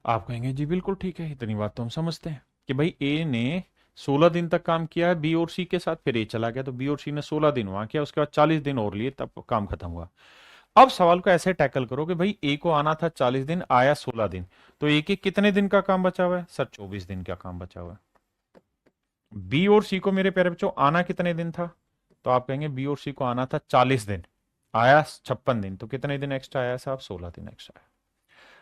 आप कहेंगे जी बिल्कुल ठीक है, इतनी बात तो हम समझते हैं कि भाई ए ने 16 दिन तक काम किया है बी और सी के साथ, फिर ए चला गया तो बी और सी ने 16 दिन वहां किया, उसके बाद 40 दिन और लिए, तब काम खत्म हुआ। अब सवाल को ऐसे टैकल करो कि भाई ए को आना था 40 दिन, आया 16 दिन, तो ए के कितने दिन का काम बचा हुआ है, सर 24 दिन का काम बचा हुआ है। बी और सी को मेरे प्यारे बच्चों आना कितने दिन था, तो आप कहेंगे बी और सी को आना था 40 दिन, आया 56 दिन, तो कितने दिन एक्स्ट्रा आया साहब, 16 दिन एक्स्ट्रा आया।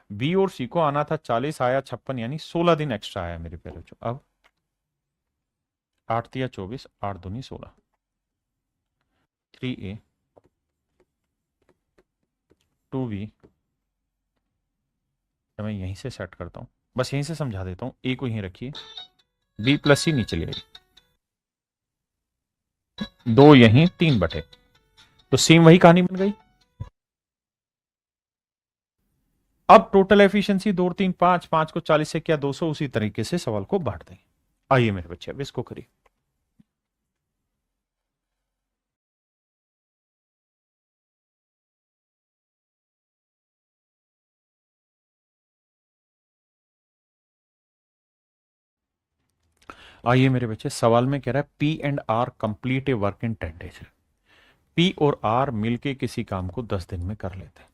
बी और सी को आना था 40, आया 56, यानी 16 दिन एक्स्ट्रा आया मेरे प्यारे बच्चों। अब 8 तिया 24, 8 दूनी 16, 3A 2B, मैं यहीं से सेट करता हूं, बस यहीं से समझा देता हूं, ए को यहीं रखिए, बी प्लस सी नीचे ले आइए, 2 यहीं 3/, तो सेम वही कहानी बन गई। अब टोटल एफिशिएंसी 2 3 5, 5 को 40 से क्या 200, उसी तरीके से सवाल को बांट देंगे। आइए मेरे बच्चे अब इसको करिए। आइए मेरे बच्चे, सवाल में कह रहा है P and R complete a work in 10 days. P और आर मिलके किसी काम को 10 दिन में कर लेते हैं।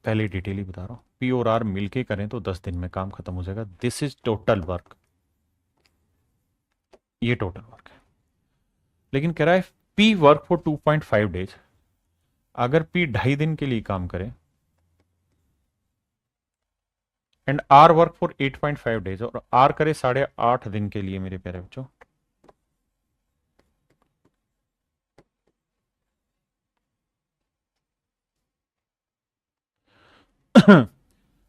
पहले डिटेल ही बता रहा हूं, पी और आर मिलके करें तो 10 दिन में काम खत्म हो जाएगा। दिस इज टोटल वर्क, ये टोटल वर्क है। लेकिन कह रहा है पी वर्क फॉर 2.5 डेज। अगर पी 2.5 दिन के लिए काम करे and R work for 8.5 days, और आर करे 8.5 दिन के लिए मेरे प्यारे बच्चों,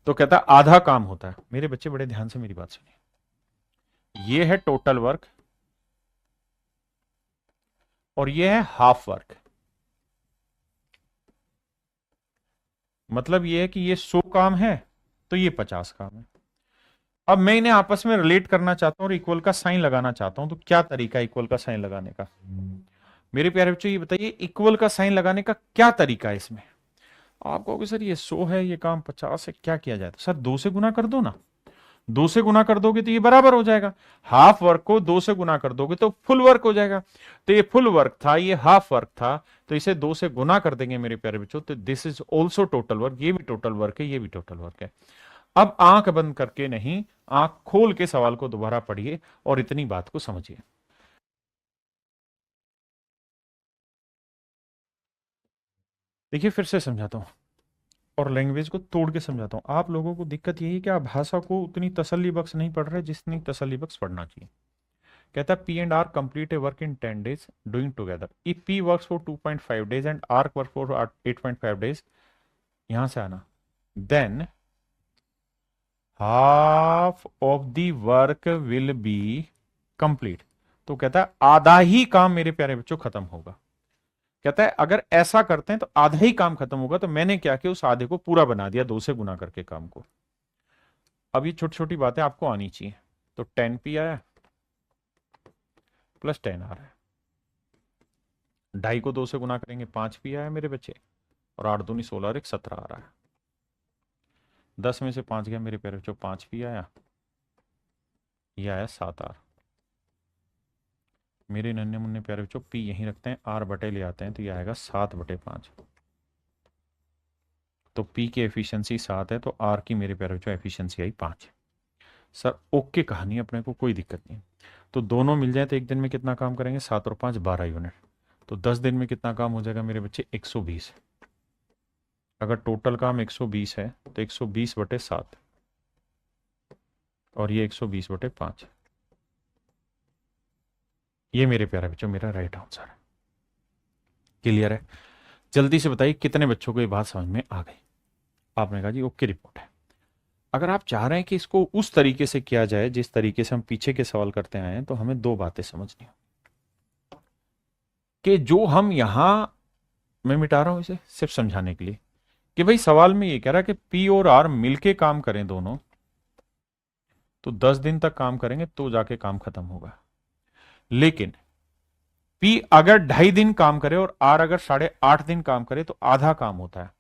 तो कहता है आधा काम होता है। मेरे बच्चे बड़े ध्यान से मेरी बात सुनिए, ये है टोटल वर्क और ये है हाफ वर्क। मतलब ये है कि ये 100 काम है तो ये 50 काम है। अब मैं इन्हें आपस में रिलेट करना चाहता हूं और इक्वल का साइन लगाना चाहता हूं, तो क्या तरीका है इक्वल का साइन लगाने का? मेरे प्यारे बच्चों ये बताइए, इक्वल का साइन लगाने का क्या तरीका है इसमें? आप कहोगे सर ये 100 है, ये काम 50 है, क्या किया जाए? तो सर 2 से गुना कर दो ना। 2 से गुना कर दोगे तो ये बराबर हो जाएगा। हाफ वर्क को 2 से गुना कर दोगे तो फुल वर्क हो जाएगा। तो ये फुल वर्क था, ये हाफ वर्क था, तो इसे 2 से गुना कर देंगे मेरे प्यारे बच्चों, तो this is also total work. ये भी टोटल वर्क है, ये भी टोटल वर्क है। अब आंख बंद करके नहीं, आंख खोल के सवाल को दोबारा पढ़िए और इतनी बात को समझिए। देखिए फिर से समझाता हूं और लैंग्वेज को तोड़ के समझाता हूं। आप लोगों को दिक्कत यही है कि आप भाषा को उतनी तसल्ली बख्श नहीं पढ़ रहे जितनी तसल्ली बख्श पढ़ना चाहिए। कहता है P and R complete a work in 10 days doing together. If P work for 2.5 days and R work for 8.5 days, यहां से आना, then half of the work will be complete. तो कहता है आधा ही काम मेरे प्यारे बच्चों खत्म होगा। कहता है अगर ऐसा करते हैं तो आधा ही काम खत्म होगा। तो मैंने क्या किया, उस आधे को पूरा बना दिया 2 से गुना करके काम को। अब ये छोटी छोटी बातें आपको आनी चाहिए। तो 10p आया प्लस 10 आ रहा है, 2.5 को 2 से गुना करेंगे 5p आया मेरे बच्चे, और 8 दूनी 16 और 1 17 आ रहा है। 10 में से 5 गया मेरे प्यारे बच्चों, 5p आया, ये आया 7r। मेरे नन्हे मुन्ने प्यारे बच्चों p यहीं रखते हैं, r बटे ले आते हैं, तो ये आएगा 7/5। तो p की एफिशिएंसी 7 है, तो r की मेरे प्यारे बच्चों एफिशिएंसी आई 5। सर ओके कहानी, अपने को कोई दिक्कत नहीं। तो दोनों मिल जाए तो एक दिन में कितना काम करेंगे? 7 और 5 12 यूनिट। तो 10 दिन में कितना काम हो जाएगा मेरे बच्चे? 120। अगर टोटल काम 120 है तो 120/7, और ये 120/5। ये मेरे प्यारे बच्चों मेरा राइट आंसर है। क्लियर है? जल्दी से बताइए कितने बच्चों को ये बात समझ में आ गई? आपने कहा जी ओके रिपोर्ट है। अगर आप चाह रहे हैं कि इसको उस तरीके से किया जाए जिस तरीके से हम पीछे के सवाल करते आए हैं, तो हमें दो बातें समझनी कि जो हम यहां, मैं मिटा रहा हूं इसे सिर्फ समझाने के लिए, कि भाई सवाल में ये कह रहा है कि पी और आर मिलके काम करें दोनों, तो 10 दिन तक काम करेंगे तो जाके काम खत्म होगा। लेकिन पी अगर 2.5 दिन काम करे और आर अगर 8.5 दिन काम करे तो आधा काम होता है।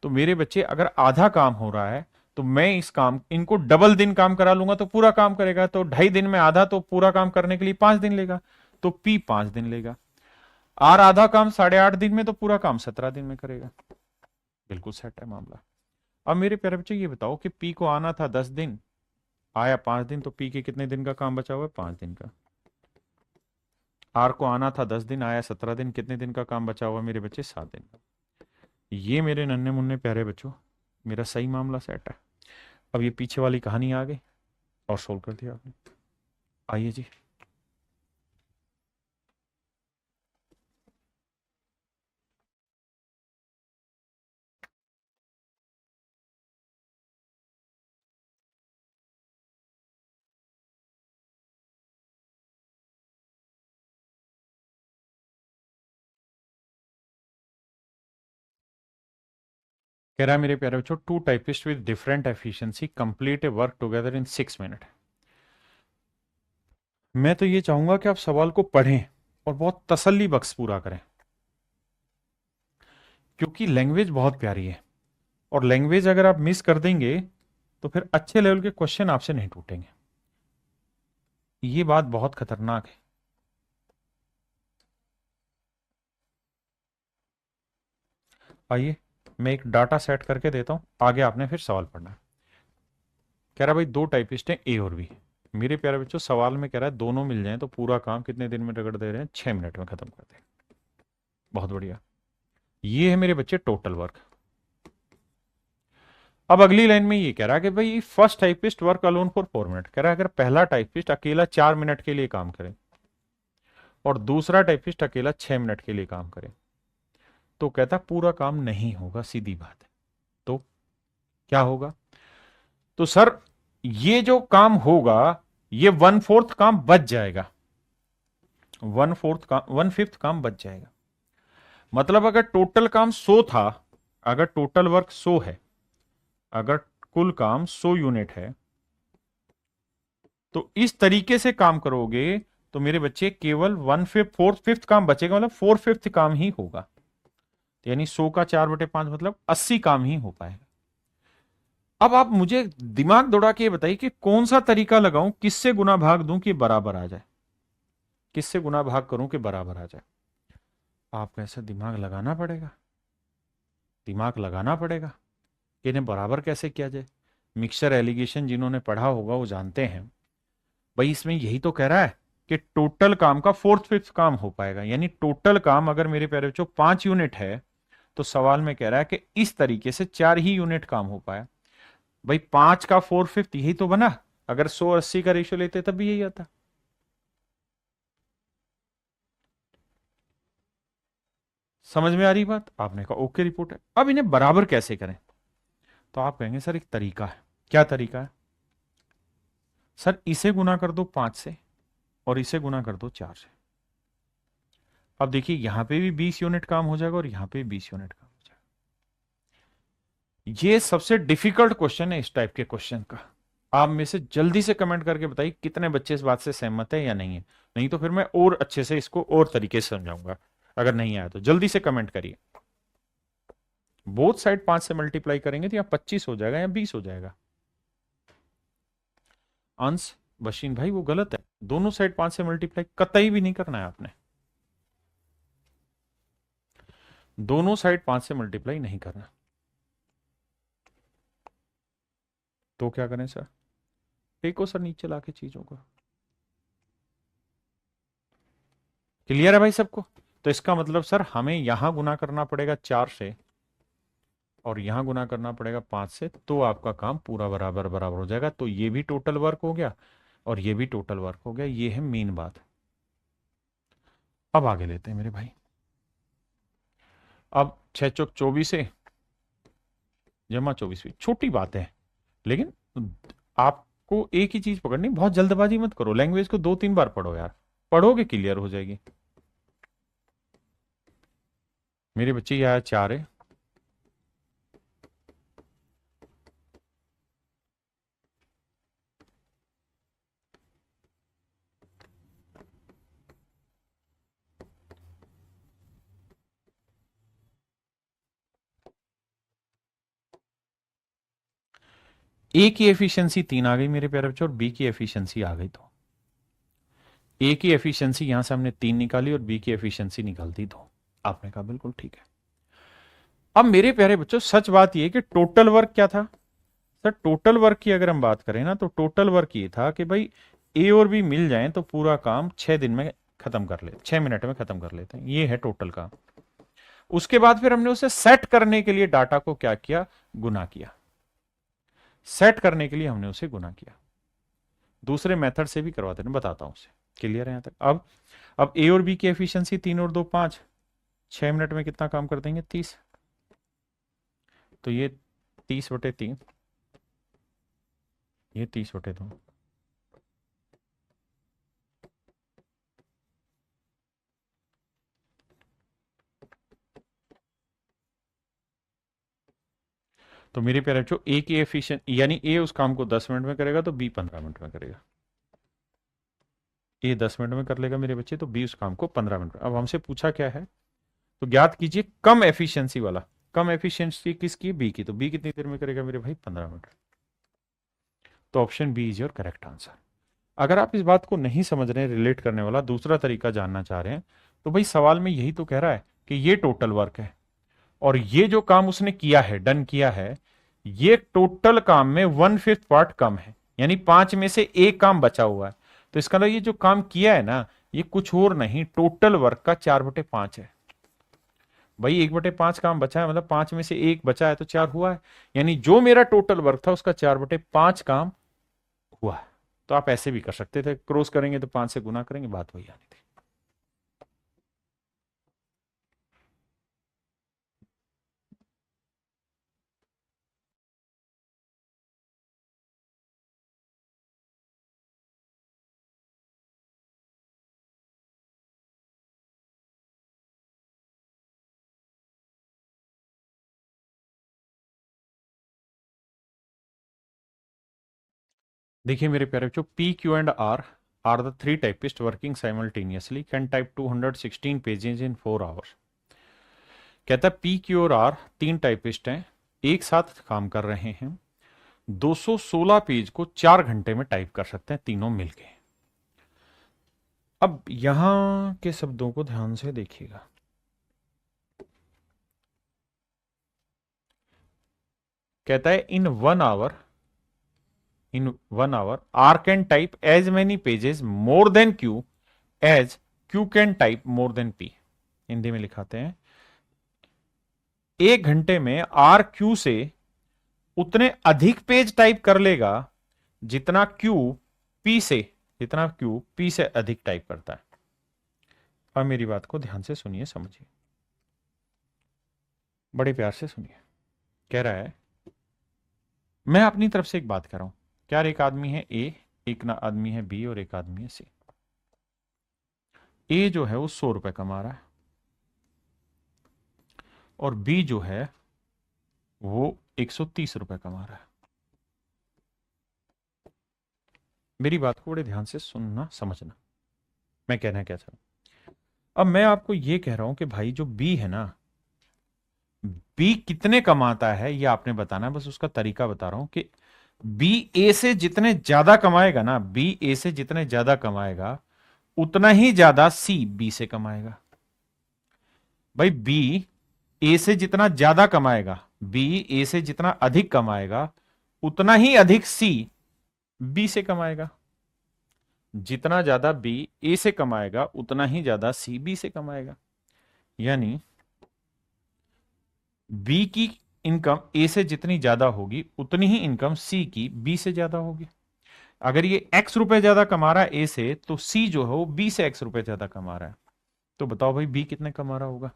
तो मेरे बच्चे अगर आधा काम हो रहा है तो मैं इस काम इनको डबल दिन काम करा लूंगा तो पूरा काम करेगा। तो 2.5 दिन में आधा, तो पूरा काम करने के लिए 5 दिन लेगा, तो पी 5 दिन लेगा। आर आधा काम 8.5 दिन में, तो पूरा काम 17 दिन में करेगा। बिल्कुल सेट है मामला। अब मेरे प्यारे बच्चे ये बताओ कि पी को आना था 10 दिन, आया 5 दिन, तो पी के कितने दिन का काम बचा हुआ है? 5 दिन का। आर को आना था 10 दिन, आया 17 दिन, कितने दिन का काम बचा हुआ मेरे बच्चे? 7 दिन का। ये मेरे नन्हे मुन्ने प्यारे बच्चों मेरा सही मामला सेट है। अब ये पीछे वाली कहानी आ गई और सोल्व कर दिया आपने। आइए जी। कह रहा है मेरे प्यारे बच्चों, two typist with different efficiency complete a work together in 6 minute. मैं तो ये चाहूंगा कि आप सवाल को पढ़ें और बहुत तसल्ली बख्श पूरा करें, क्योंकि लैंग्वेज बहुत प्यारी है और लैंग्वेज अगर आप मिस कर देंगे तो फिर अच्छे लेवल के क्वेश्चन आपसे नहीं टूटेंगे। ये बात बहुत खतरनाक है। आइए मैं एक डाटा सेट करके देता हूं, आगे आपने फिर सवाल पढ़ना है। कह रहा भाई दो टाइपिस्ट हैं, ए और बी। मेरे प्यारे बच्चों सवाल में कह रहा है दोनों मिल जाएं तो पूरा काम कितने दिन में रगड़ दे रहे हैं, 6 मिनट में खत्म कर दें। बहुत बढ़िया। ये है मेरे बच्चे टोटल वर्क। अब अगली लाइन में ये कह रहा है कि भाई first typist work alone for 4 minute. कह रहा है अगर पहला टाइपिस्ट अकेला 4 मिनट के लिए काम करे और दूसरा टाइपिस्ट अकेला 6 मिनट के लिए काम करे तो कहता पूरा काम नहीं होगा, सीधी बात है। तो क्या होगा? तो सर ये जो काम होगा ये 1/4 काम बच जाएगा, 1/4 काम, 1/5 काम बच जाएगा। मतलब अगर टोटल काम 100 था, अगर टोटल वर्क 100 है, अगर कुल काम 100 यूनिट है, तो इस तरीके से काम करोगे तो मेरे बच्चे केवल 1/4 काम बचेगा, मतलब 4/5 काम ही होगा। तो यानी 100 का 4/5 मतलब 80 काम ही हो पाएगा। अब आप मुझे दिमाग दौड़ा के ये बताइए कि कौन सा तरीका लगाऊं, किससे गुना भाग दूं कि बराबर आ जाए, किससे गुना भाग करूं कि बराबर आ जाए। आपको ऐसा दिमाग लगाना पड़ेगा, दिमाग लगाना पड़ेगा कि इन्हें बराबर कैसे किया जाए। मिक्सचर एलिगेशन जिन्होंने पढ़ा होगा वो जानते हैं भाई, इसमें यही तो कह रहा है कि टोटल काम का 4/5 काम हो पाएगा। यानी टोटल काम अगर मेरे प्यारे बच्चों 5 यूनिट है तो सवाल में कह रहा है कि इस तरीके से 4 ही यूनिट काम हो पाया। भाई 5 का 4/5 यही तो बना। अगर 100-80 का रेशियो लेते तब भी यही आता। समझ में आ रही बात? आपने कहा ओके रिपोर्ट है। अब इन्हें बराबर कैसे करें? तो आप कहेंगे सर एक तरीका है। क्या तरीका है? सर इसे गुना कर दो 5 से और इसे गुना कर दो 4 से। अब देखिए यहां पे भी 20 यूनिट काम हो जाएगा और यहां पे भी 20 यूनिट काम हो जाएगा। ये सबसे डिफिकल्ट क्वेश्चन है इस टाइप के क्वेश्चन का। आप में से जल्दी से कमेंट करके बताइए कितने बच्चे इस बात से सहमत है या नहीं है। नहीं तो फिर मैं और अच्छे से इसको और तरीके से समझाऊंगा। अगर नहीं आया तो जल्दी से कमेंट करिए। बोथ साइड 5 से मल्टीप्लाई करेंगे तो यहाँ 25 हो जाएगा या 20 हो जाएगा। अंश बशीन भाई वो गलत है, दोनों साइड 5 से मल्टीप्लाई कतई भी नहीं करना है आपने, दोनों साइड 5 से मल्टीप्लाई नहीं करना। तो क्या करें सर? टेको सर नीचे लाके चीजों को। क्लियर है भाई सबको? तो इसका मतलब सर हमें यहां गुना करना पड़ेगा 4 से और यहां गुना करना पड़ेगा 5 से, तो आपका काम पूरा बराबर बराबर हो जाएगा। तो ये भी टोटल वर्क हो गया और ये भी टोटल वर्क हो गया। ये है मेन बात। अब आगे लेते हैं मेरे भाई। अब 6 चौक 24 है जमा 24 भी छोटी बात है, लेकिन आपको एक ही चीज पकड़नी, बहुत जल्दबाजी मत करो, लैंग्वेज को 2-3 बार पढ़ो यार, पढ़ोगे क्लियर हो जाएगी। मेरे बच्चे ये आया 4 है। ए की एफिशिएंसी 3 आ गई मेरे प्यारे बच्चों और बी की एफिशिएंसी आ गई। तो ए की एफिशिएंसी यहां से हमने 3 निकाली और बी की एफिशिएंसी निकाल दी 2। आपने कहा बिल्कुल ठीक है। अब मेरे प्यारे बच्चों सच बात यह कि टोटल वर्क क्या था? सर टोटल वर्क की अगर हम बात करें ना तो टोटल वर्क ये था कि भाई ए और बी मिल जाएं तो पूरा काम 6 दिन में खत्म कर ले, 6 मिनट में खत्म कर लेते हैं। ये है टोटल काम। उसके बाद फिर हमने उसे सेट करने के लिए डाटा को क्या किया? गुना किया। सेट करने के लिए हमने उसे गुना किया। दूसरे मेथड से भी करवाते हैं, बताता हूं उसे। क्लियर है यहां तक? अब ए और बी की एफिशिएंसी 3 और 2 5, 6 मिनट में कितना काम कर देंगे? 30। तो ये 30/3, ये 30/2। तो मेरे प्यारे बच्चों ए की एफिशिएंट यानी ए उस काम को 10 मिनट में करेगा तो बी 15 मिनट में करेगा। ए 10 मिनट में कर लेगा मेरे बच्चे, तो बी उस काम को 15 मिनट में। अब हमसे पूछा क्या है, तो ज्ञात कीजिए कम एफिशिएंसी वाला। कम एफिशिएंसी किसकी? बी की। तो बी कितनी देर में करेगा मेरे भाई? 15 मिनट। तो option B is your correct answer. अगर आप इस बात को नहीं समझ रहे हैं, रिलेट करने वाला दूसरा तरीका जानना चाह रहे हैं, तो भाई सवाल में यही तो कह रहा है कि ये टोटल वर्क है और ये जो काम उसने किया है, डन किया है, ये टोटल काम में 1/5 पार्ट कम है, यानी 5 में से एक काम बचा हुआ है। तो इसका मतलब ये जो काम किया है ना, ये कुछ और नहीं, टोटल वर्क का 4/5 है। भाई 1/5 काम बचा है, मतलब 5 में से एक बचा है तो 4 हुआ है, यानी जो मेरा टोटल वर्क था उसका 4/5 काम हुआ है। तो आप ऐसे भी कर सकते थे, क्रॉस करेंगे तो 5 से गुना करेंगे, बात वही आनी थी। देखिए मेरे प्यारे बच्चों, P Q and R the three typist working simultaneously can type 216 pages in 4 hours. कहता है पी क्यू और आर तीन टाइपिस्ट हैं, एक साथ काम कर रहे हैं, 216 पेज को 4 घंटे में टाइप कर सकते हैं तीनों मिलके। अब यहां के शब्दों को ध्यान से देखिएगा। कहता है in 1 hour R can type as many pages more than Q as Q can type more than P. Hindi में लिखाते हैं, 1 घंटे में आर क्यू से उतने अधिक पेज टाइप कर लेगा जितना क्यू पी से अधिक टाइप करता है। अब मेरी बात को ध्यान से सुनिए, समझिए, बड़े प्यार से सुनिए। कह रहा है, मैं अपनी तरफ से एक बात कर रहा हूं, क्या एक आदमी है ए, एक ना आदमी है बी और एक आदमी है सी। ए जो है वो 100 रुपए कमा रहा है और बी जो है वो 130 रुपए कमा रहा है। मेरी बात को बड़े ध्यान से सुनना, समझना, मैं कहना क्या चाह रहा हूं। अब मैं आपको यह कह रहा हूं कि भाई जो बी है ना, बी कितने कमाता है ये आपने बताना है, बस उसका तरीका बता रहा हूं कि बी ए से जितने ज्यादा कमाएगा ना, बी ए से जितने ज्यादा कमाएगा उतना ही ज्यादा सी बी से कमाएगा। भाई बी ए से जितना ज्यादा कमाएगा, बी ए से जितना अधिक कमाएगा उतना ही अधिक सी बी से कमाएगा। जितना ज्यादा बी ए से कमाएगा उतना ही ज्यादा सी बी से कमाएगा, यानी बी की इनकम ए से जितनी ज्यादा होगी उतनी ही इनकम सी की बी से ज्यादा होगी। अगर ये एक्स रुपए ज्यादा कमा रहा है ए से, तो सी जो है वो बी से एक्स रुपए ज्यादा कमा रहा है। तो बताओ भाई बी कितने कमा रहा होगा,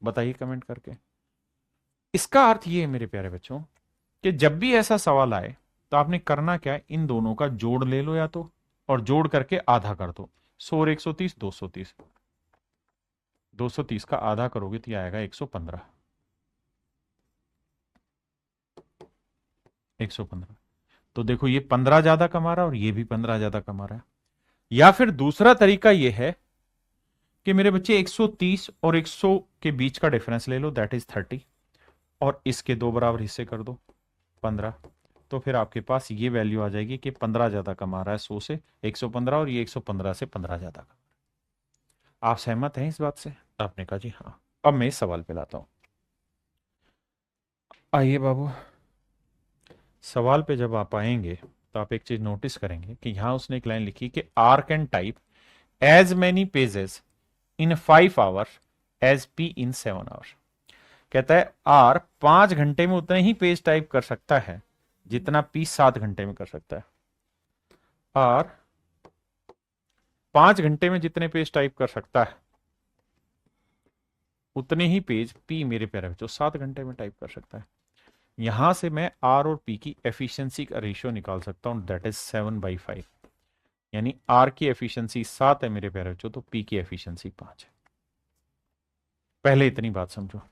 बताइए कमेंट करके। इसका अर्थ ये है मेरे प्यारे बच्चों कि जब भी ऐसा सवाल आए तो आपने करना क्या है, इन दोनों का जोड़ ले लो या तो, और जोड़ करके आधा कर दो। 100 और 130, 230, 230 का आधा करोगे तो ये आएगा 115, 115। तो देखो ये 15 ज्यादा कमा रहा है और ये भी 15 ज्यादा कमा रहा है। या फिर दूसरा तरीका ये है कि मेरे बच्चे 130 और 100 के बीच का डिफरेंस ले लो, दैट इज 30, और इसके दो बराबर हिस्से कर दो, 15। तो फिर आपके पास ये वैल्यू आ जाएगी कि 15 ज्यादा कमा रहा है 100 से, 115, और ये 115 से 15 ज्यादा कमा। आप सहमत हैं इस बात से? आपने कहा जी हाँ। अब मैं इस सवाल पे लाता हूं, आइए बाबू। सवाल पे जब आप आएंगे तो आप एक चीज नोटिस करेंगे कि यहां उसने एक लाइन लिखी कि R can type as many pages in 5 hours as P in 7 hours. कहता है आर 5 घंटे में उतने ही पेज टाइप कर सकता है जितना पी 7 घंटे में कर सकता है। आर 5 घंटे में जितने पेज टाइप कर सकता है उतने ही पेज पी मेरे प्यारे बच्चों 7 घंटे में टाइप कर सकता है। यहां से मैं आर और पी की एफिशिएंसी का रेशियो निकाल सकता हूं, दैट इज 7/5। यानी आर की एफिशिएंसी 7 है मेरे प्यारे बच्चों, तो पी की एफिशिएंसी 5 है। पहले इतनी बात समझो।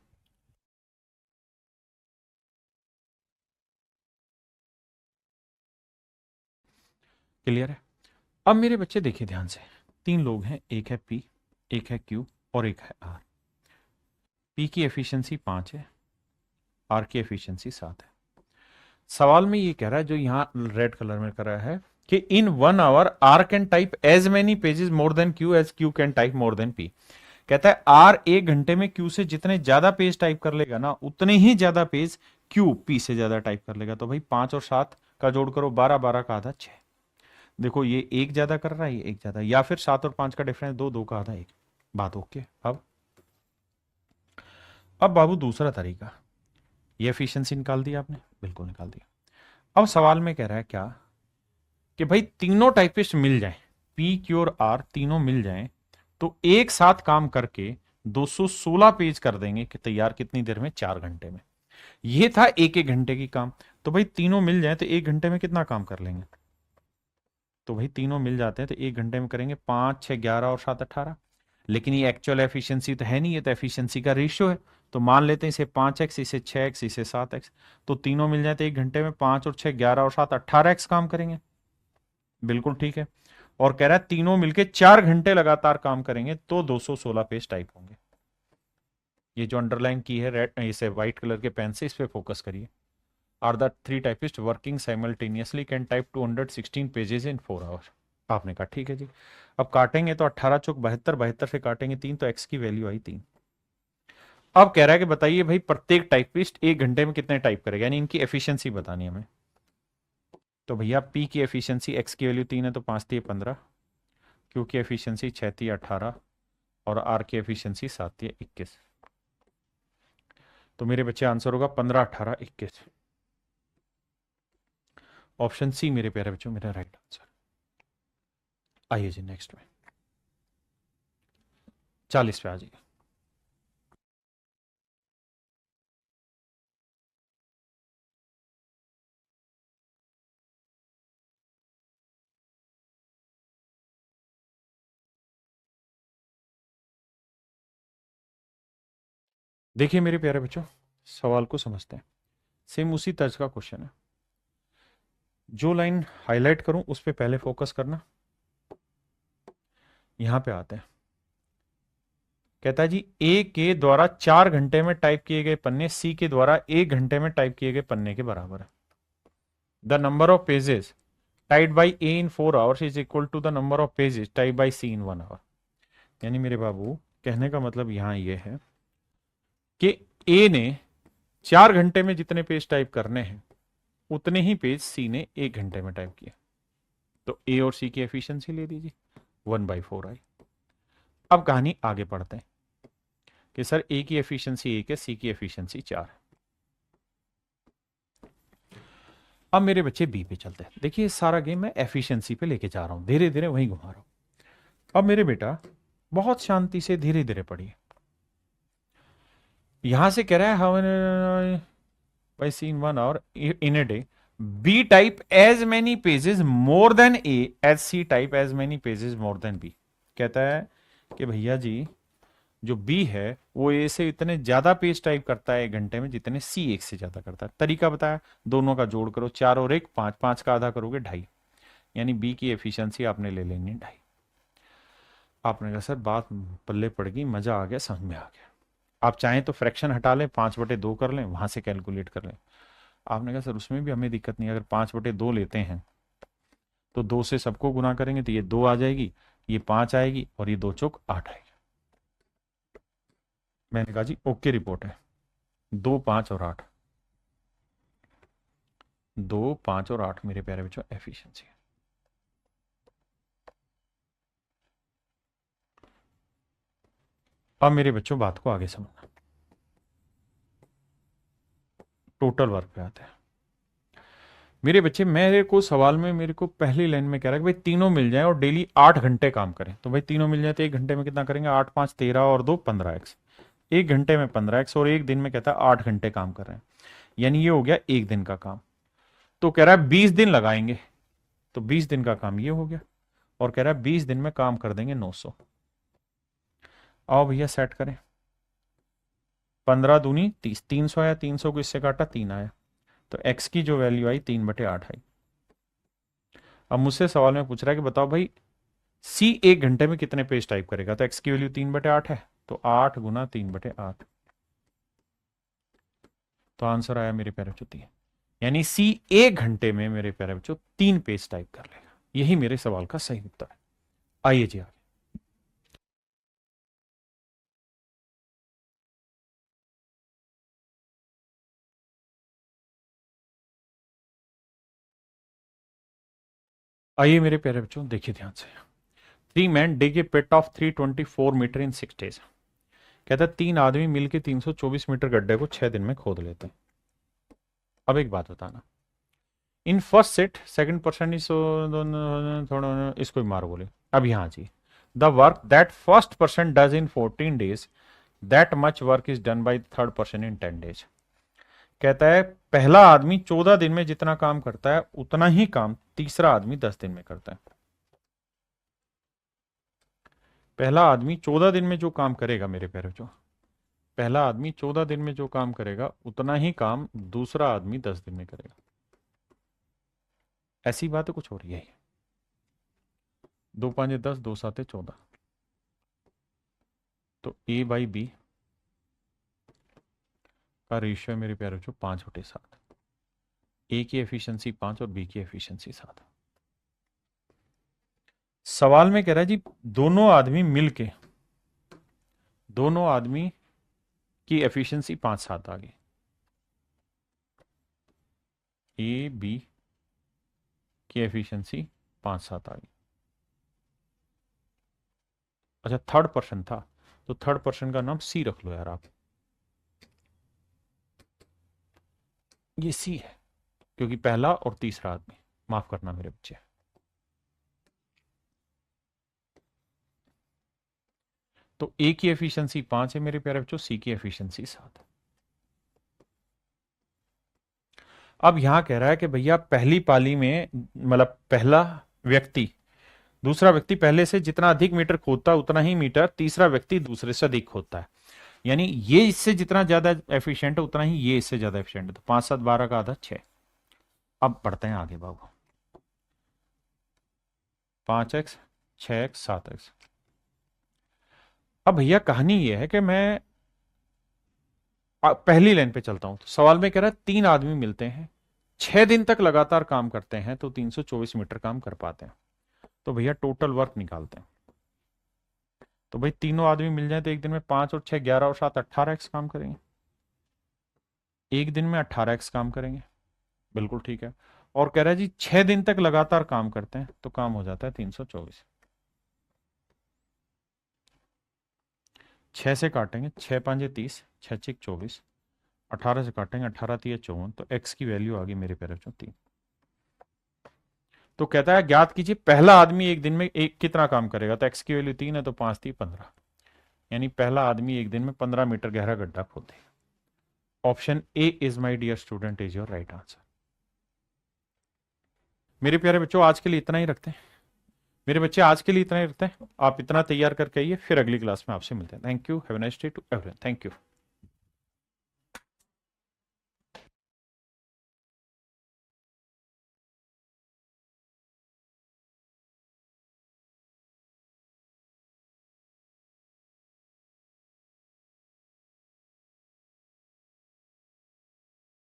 क्लियर है? अब मेरे बच्चे देखिए ध्यान से, तीन लोग हैं, एक है पी, एक है क्यू और एक है आर। पी की एफिशिएंसी 5 है, आर की एफिशिएंसी 7 है। सवाल में ये कह रहा है, जो यहां रेड कलर में कर रहा है, कि in 1 hour R can type as many pages more than Q as Q can type more than P. कहता है आर 1 घंटे में क्यू से जितने ज्यादा पेज टाइप कर लेगा ना, उतने ही ज्यादा पेज क्यू पी से ज्यादा टाइप कर लेगा। तो भाई 5 और 7 का जोड़ करो, 12, 12 का आधा 6। देखो ये एक ज्यादा कर रहा है, ये एक ज्यादा, या फिर 7 और 5 का डिफरेंस 2, 2 का आधा 1। बात ओके। अब बाबू दूसरा तरीका, ये एफिशिएंसी निकाल दी आपने, बिल्कुल निकाल दिया। अब सवाल में कह रहा है क्या, कि भाई तीनों टाइपिस्ट मिल जाएं, पी क्यू और आर तीनों मिल जाएं, तो एक साथ काम करके 216 पेज कर देंगे कि तैयार कितनी देर में, 4 घंटे में। ये था एक एक घंटे की काम। तो भाई तीनों मिल जाए तो 1 घंटे में कितना काम कर लेंगे? तो भाई तीनों मिल जाते हैं तो 1 घंटे में करेंगे 5, 6, 11 और 7, 18। लेकिन ये एक्चुअल एफिशिएंसी तो है नहीं, ये तो एफिशिएंसी का रेशियो है। तो मान लेते हैं इसे 5x, इसे 6x, इसे 7x। तो तीनों मिल जाए तो 1 घंटे में 5 और 6, 11 और 7, 18x काम करेंगे। बिल्कुल ठीक है। और कह रहा है तीनों मिलके 4 घंटे लगातार काम करेंगे तो 216 पेज टाइप होंगे। ये जो अंडरलाइन की है रेड, इसे व्हाइट कलर के पेन से इस पे फोकस करिए। R the 3 typist working simultaneously can type 216 pages in 4 hour. आपने कहा ठीक है जी। अब काटेंगे तो 18 चौक 72, 72 से काटेंगे 3, तो एक्स की वैल्यू आई 3। अब कह रहा है कि बताइए भाई प्रत्येक टाइपिस्ट 1 घंटे में कितने टाइप करेगा, यानी इनकी एफिशिएंसी बतानी है हमें। तो भैया पी की एफिशिएंसी, एक्स की वैल्यू 3 है तो 5 थी 15, क्यू की एफिशिएंसी 6 थी 18, और आर की एफिशिएंसी 7 थी 21। तो मेरे बच्चे आंसर होगा 15, 18, 21। ऑप्शन सी मेरे प्यारे बच्चों मेरा राइट आंसर। आइए जी नेक्स्ट में 40 पे आ जाइए। देखिए मेरे प्यारे बच्चों, सवाल को समझते हैं। सेम उसी तर्ज का क्वेश्चन है। जो लाइन हाईलाइट करूं उस पर पहले फोकस करना। यहां पे आते हैं। कहता है जी ए के द्वारा 4 घंटे में टाइप किए गए पन्ने सी के द्वारा 1 घंटे में टाइप किए गए पन्ने के बराबर है। The number of pages typed by A in 4 hours is equal to the number of pages type by C in 1 hour. यानी मेरे बाबू कहने का मतलब यहां ये है कि ए ने 4 घंटे में जितने पेज टाइप करने हैं उतने ही पेज सी ने 1 घंटे में टाइप किए। तो ए और सी की एफिशिएंसी ले दीजिए, 1/4 आई। अब कहानी आगे पढ़ते हैं कि सर ए की एफिशिएंसी 1 है, सी की एफिशिएंसी 4 है। अब मेरे बच्चे बी पे चलते हैं। देखिए सारा गेम मैं एफिशिएंसी पे लेके जा रहा हूं, धीरे धीरे वहीं घुमा रहा हूं। अब मेरे बेटा बहुत शांति से धीरे धीरे पढ़िए। यहां से कह रहा है how by C in 1 hour in a day B type as many pages more than A as C type as many pages more than B. कहता है कि भैया जी जो बी है वो ए से इतने ज्यादा पेज टाइप करता है 1 घंटे में जितने सी एक से ज्यादा करता है। तरीका बताया, दोनों का जोड़ करो, 4 और 1 5, 5 का आधा करोगे 2.5, यानी बी की एफिशिएंसी आपने ले लेनी 2.5। आपने कहा सर बात पल्ले पड़ गई, मजा आ गया, समझ में आ गया। आप चाहें तो फ्रैक्शन हटा लें, 5/2 कर लें, वहां से कैलकुलेट कर लें। आपने कहा सर उसमें भी हमें दिक्कत नहीं, अगर 5/2 लेते हैं तो 2 से सबको गुना करेंगे तो ये 2 आ जाएगी, ये 5 आएगी, और ये 2 चौक 8 आएगी। मैंने कहा जी ओके रिपोर्ट है। 2, 5 और 8, 2, 5 और 8 मेरे प्यारे बच्चों एफिशिएंसी है। अब मेरे बच्चों बात को आगे समझना, टोटल वर्क पे आते हैं। मेरे बच्चे मेरे को सवाल में मेरे को पहली लाइन में कह रहा है कि भाई तीनों मिल जाए और डेली 8 घंटे काम करें। तो भाई तीनों मिल जाए तो 1 घंटे में कितना करेंगे, 8, 5, 13 और 2 15x। 1 घंटे में 15x, और 1 दिन में कहता है 8 घंटे काम कर रहे हैं, यानी ये हो गया 1 दिन का काम। तो कह रहा है 20 दिन लगाएंगे, तो 20 दिन का काम ये हो गया। और कह रहा है 20 दिन में काम कर देंगे 900। आओ भैया सेट करें, 15 दूनी 30, 300 आया, 300 को इससे काटा 3 आया, तो x की जो वैल्यू आई 3/8 आई। अब मुझसे सवाल में पूछ रहा है कि बताओ भाई सी 1 घंटे में कितने पेज टाइप करेगा, तो एक्स की वैल्यू 3/8 है, तो 8 गुना 3/8, तो आंसर आया मेरे प्यारे बच्चों 3। यानी सी 1 घंटे में मेरे प्यारे बच्चों 3 पेज टाइप कर लेगा। यही मेरे सवाल का सही उत्तर है। आइए जी आगे। आइए मेरे प्यारे बच्चों, देखिए ध्यान से। 3 men dig a pit of 324 metre in 6 days। कहता है 3 आदमी मिलकर 324 मीटर गड्ढे को 6 दिन में खोद लेते हैं। अब एक बात बताना, in first set second person is, थोड़ा इसको भी मारो बोले। अब यहां जी, the work that first person does in 14 days, that much work is done by third person in 10 days। कहता है पहला आदमी 14 दिन में जितना काम करता है उतना ही काम तीसरा आदमी 10 दिन में करता है। पहला आदमी 14 दिन में जो काम करेगा मेरे प्यारे बच्चों, पहला आदमी 14 दिन में जो काम करेगा उतना ही काम दूसरा आदमी 10 दिन में करेगा। ऐसी बात कुछ हो रही है। 2×5=10, 2×7=14, तो A/B का रेशियो है मेरे प्यारे बच्चों 5/7। ए की एफिशिएंसी 5 और बी की एफिशिएंसी 7। सवाल में कह रहा है जी दोनों आदमी मिलके, दोनों आदमी की एफिशिएंसी 5-7 आ गई। A/B की एफिशिएंसी 5-7 आ गई। अच्छा थर्ड पर्सन था, तो थर्ड पर्सन का नाम सी रख लो यार आप, ये सी है क्योंकि पहला और तीसरा आदमी, माफ करना मेरे बच्चे। तो ए की एफिशिएंसी 5 है मेरे प्यारे बच्चों, सी की एफिशिएंसी 7 है। अब यहां कह रहा है कि भैया पहली पाली में, मतलब पहला व्यक्ति दूसरा व्यक्ति पहले से जितना अधिक मीटर खोदता है उतना ही मीटर तीसरा व्यक्ति दूसरे से अधिक खोदता है। यानी ये इससे जितना ज्यादा एफिशिएंट है उतना ही ये इससे ज्यादा एफिशिएंट है। तो 5×7=12 का आधा 6। अब बढ़ते हैं आगे बाबू, 5x 6x 7x। अब भैया कहानी ये है कि मैं पहली लाइन पे चलता हूं। तो सवाल में कह रहा है 3 आदमी मिलते हैं 6 दिन तक लगातार काम करते हैं तो 324 मीटर काम कर पाते हैं। तो भैया टोटल वर्क निकालते हैं। तो भाई तीनों आदमी मिल जाए तो एक दिन में 5 और 6 11 और 7 18x काम करेंगे। एक दिन में 18x काम करेंगे, बिल्कुल ठीक है। और कह रहा है जी 6 दिन तक लगातार काम करते हैं तो काम हो जाता है 324। 6 से काटेंगे, 6×5=30, 6×6=24, 18 से काटेंगे, 18×3=54, तो x की वैल्यू आ गई मेरे प्यारे बच्चों 3। तो कहता है ज्ञात कीजिए पहला आदमी एक दिन में एक कितना काम करेगा, तो x की वैल्यू 3 है तो 5×3=15, यानी पहला आदमी एक दिन में 15 मीटर गहरा गड्ढा खोदेगा। Option A is my dear student is your right answer. मेरे प्यारे बच्चों आज के लिए इतना ही रखते हैं। मेरे बच्चे आज के लिए इतना ही रखते हैं। आप इतना तैयार करके आइए, फिर अगली क्लास में आपसे मिलते हैं। Thank you, have a nice day to everyone. Thank you.